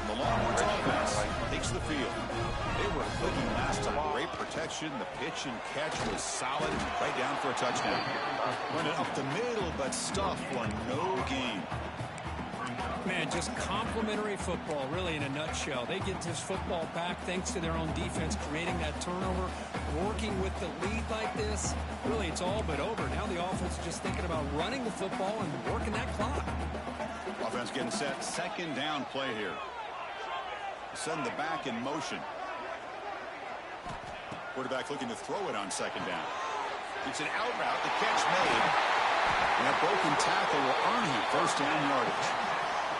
The Longhorns offense takes the field. They were clicking last time. Great protection. The pitch and catch was solid and right down for a touchdown. Went it up the middle, but stuff for no gain. Man, just complimentary football, really, in a nutshell. They get this football back thanks to their own defense, creating that turnover, working with the lead like this. Really, it's all but over. Now the offense is just thinking about running the football and working that clock. Offense getting set. Second down play here. Send the back in motion. Quarterback looking to throw it on second down. It's an out route. The catch made. And a broken tackle will earn him first down yardage.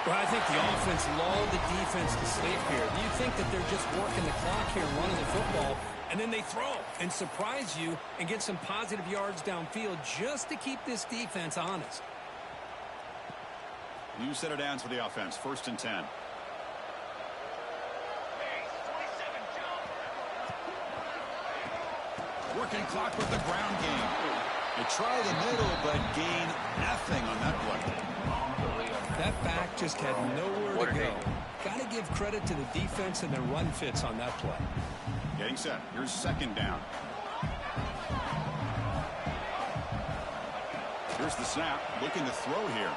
Well, I think the offense lulled the defense to sleep here. You think that they're just working the clock here and running the football, and then they throw and surprise you and get some positive yards downfield just to keep this defense honest. New set of downs for the offense. First and 10. Working clock with the ground game. They try the middle, but gain nothing on that play. That back just had nowhere to go. Got to give credit to the defense and their run fits on that play. Getting set. Here's second down. Here's the snap. Looking to throw here.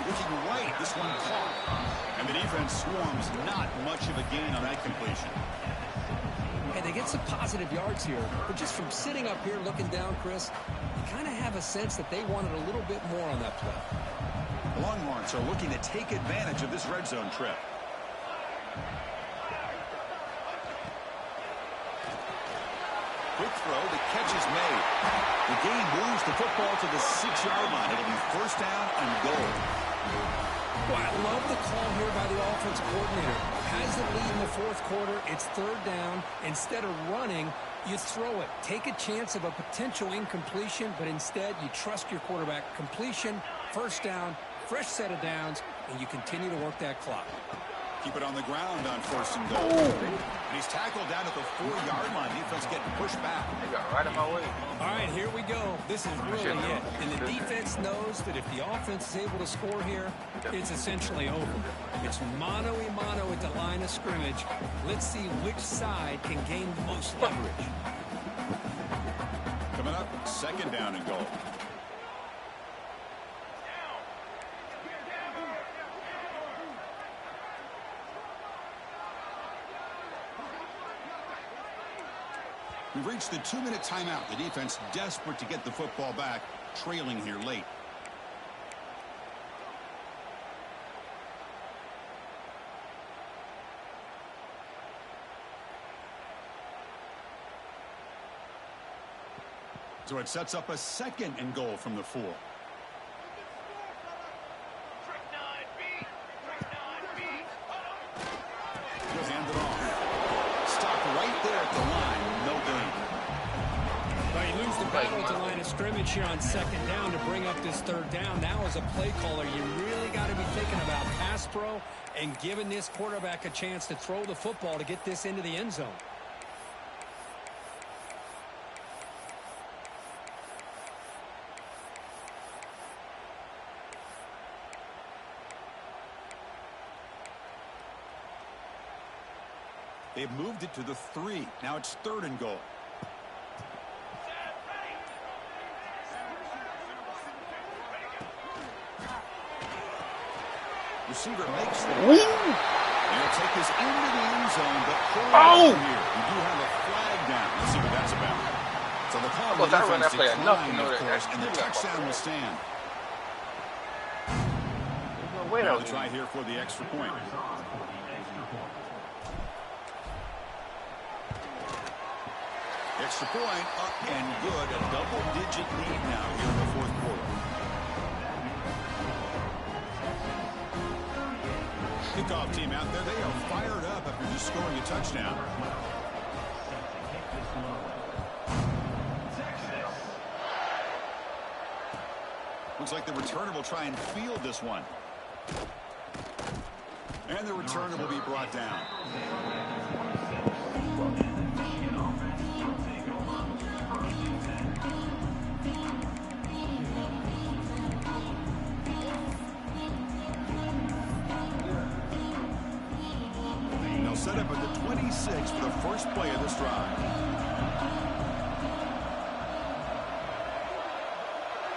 Looking right. This one caught. And the defense swarms. Not much of a gain on that completion. Hey, they get some positive yards here, but just from sitting up here looking down, Chris, you kind of have a sense that they wanted a little bit more on that play. The Longhorns are looking to take advantage of this red zone trip. Quick throw, the catch is made. The game moves the football to the 6-yard line. It'll be first down and goal. Well, I love the call here by the offensive coordinator. Has the lead in the fourth quarter. It's third down. Instead of running, you throw it. Take a chance of a potential incompletion, but instead you trust your quarterback. Completion, first down, fresh set of downs, and you continue to work that clock. Keep it on the ground on first and goal. And he's tackled down at the 4-yard line. Defense getting pushed back. They got right in my way. All right, here we go. This is really it. And the defense knows that if the offense is able to score here, it's essentially over. It's mano-a-mano at the line of scrimmage. Let's see which side can gain the most leverage. Coming up, second down and goal. We've reached the 2-minute timeout. The defense desperate to get the football back, trailing here late. So it sets up a second and goal from the 4. He'll hand it off. Stop right there at the line. No gain. Well, you lose the battle at the line of scrimmage here on second down to bring up this third down. Now as a play caller, you really got to be thinking about pass pro and giving this quarterback a chance to throw the football to get this into the end zone. They've moved it to the 3. Now it's third and goal. Receiver makes the play. He'll take this into the end zone, but here. We do have a flag down. Let's see what that's about. So the call Well, that run that play enough to declined, know of that course, that's and the true. touchdown will stand. There's no way Now that to try here for the extra point. Extra point up and good. A double-digit lead now here in the fourth quarter. kickoff team out there, they are fired up after just scoring a touchdown. Looks like the returner will try and field this one. And the returner will be brought down. They'll set up at the 26 for the first play of this drive.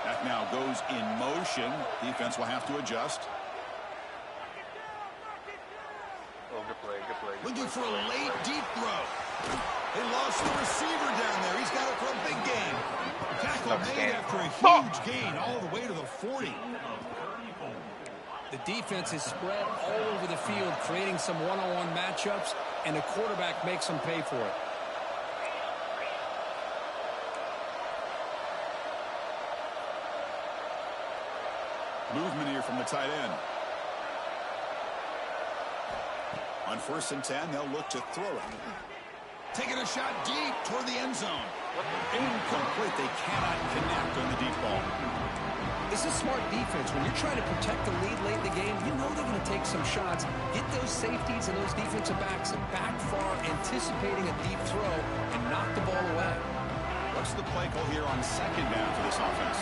That now goes in motion. Defense will have to adjust. Good play, good play. Looking for a late, deep throw. They lost the receiver down there. He's got it for a big gain. Tackle made after a huge gain all the way to the 40. The defense is spread all over the field, creating some one-on-one matchups, and the quarterback makes them pay for it. Movement here from the tight end. On 1st and 10, they'll look to throw it. Taking a shot deep toward the end zone. Incomplete. They cannot connect on the deep ball. This is smart defense. When you're trying to protect the lead late in the game, you know they're going to take some shots, get those safeties and those defensive backs back far, anticipating a deep throw, and knock the ball away. What's the play call here on 2nd down for this offense?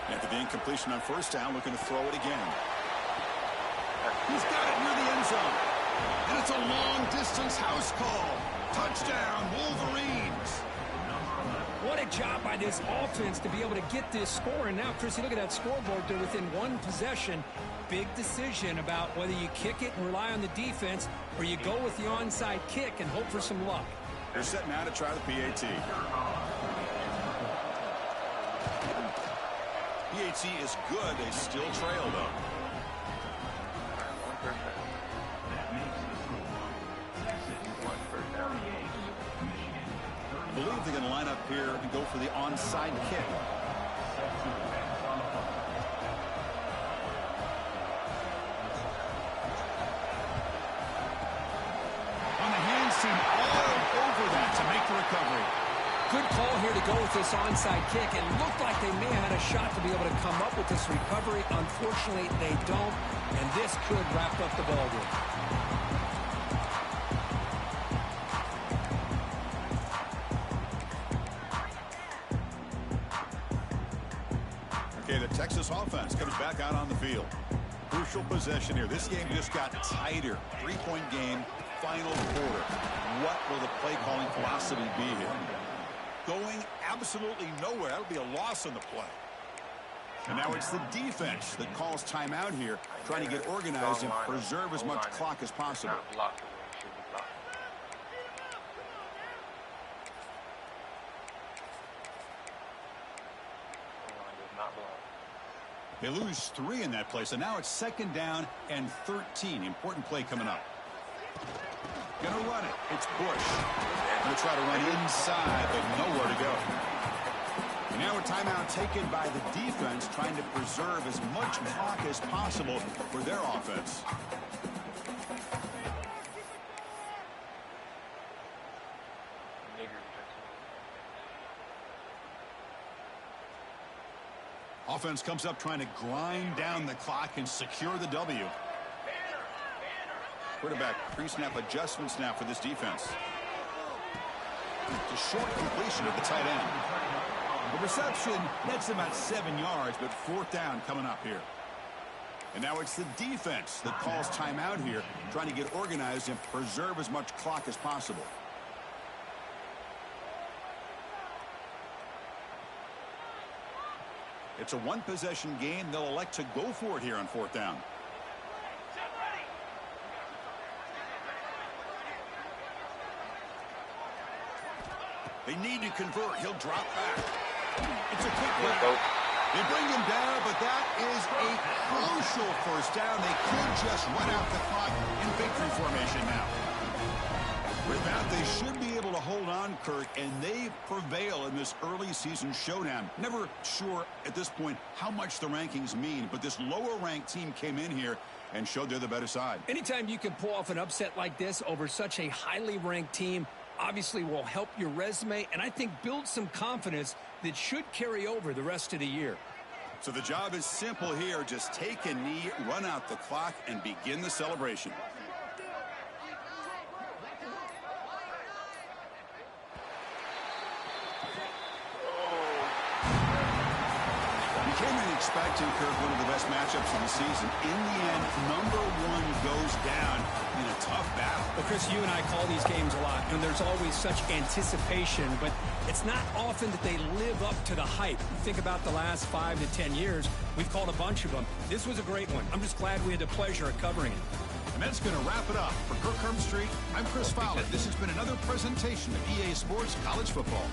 After the incompletion on 1st down, looking to throw it again. He's got it near the end zone. And it's a long-distance house call. Touchdown, Wolverines. What a job by this offense to be able to get this score. And now, Chrissy, look at that scoreboard. They're within one possession. Big decision about whether you kick it and rely on the defense or you go with the onside kick and hope for some luck. They're set now to try the PAT. PAT is good. They still trail, though. I believe they're going to line up here and go for the onside kick. On the hands team all over that to make the recovery. Good call here to go with this onside kick. It looked like they may have had a shot to be able to come up with this recovery. Unfortunately, they don't, and this could wrap up the ball game. Okay, the Texas offense comes back out on the field. Crucial possession here. This game just got tighter. 3-point game, final quarter. What will the play calling philosophy be here? Going absolutely nowhere. That'll be a loss on the play. And now it's the defense that calls timeout here, trying to get organized and preserve as much clock as possible. They lose 3 in that play, so now it's 2nd down and 13. Important play coming up. Gonna run it. It's Bush. Gonna try to run inside, but nowhere to go. And now a timeout taken by the defense, trying to preserve as much clock as possible for their offense. Offense comes up trying to grind down the clock and secure the W. Quarterback pre-snap adjustments now for this defense. It's a short completion at the tight end. The reception, that's about 7 yards, but 4th down coming up here. And now it's the defense that calls timeout here, trying to get organized and preserve as much clock as possible. It's a one-possession game. They'll elect to go for it here on 4th down. They need to convert. He'll drop back. It's a quick one. They bring him down, but that is a crucial 1st down. They could just run out the clock in victory formation now. With that, they should be able to hold on Kirk, and they prevail in this early season showdown. Never sure at this point how much the rankings mean, but this lower-ranked team came in here and showed they're the better side. Anytime you can pull off an upset like this over such a highly ranked team, obviously will help your resume, and I think build some confidence that should carry over the rest of the year. So the job is simple here. Just take a knee, run out the clock, and begin the celebration. Came in expecting, Kirk, one of the best matchups of the season. In the end, number one goes down in a tough battle. Well, Chris, you and I call these games a lot, and there's always such anticipation, but it's not often that they live up to the hype. Think about the last 5 to 10 years. We've called a bunch of them. This was a great one. I'm just glad we had the pleasure of covering it. And that's going to wrap it up. For Kirk Herbstreit, I'm Chris Fowler. This has been another presentation of EA Sports College Football.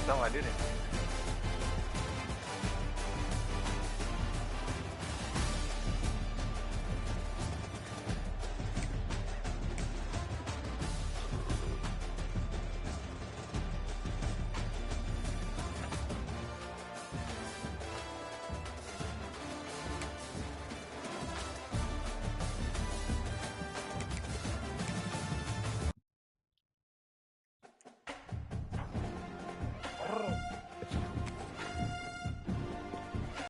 No, I didn't.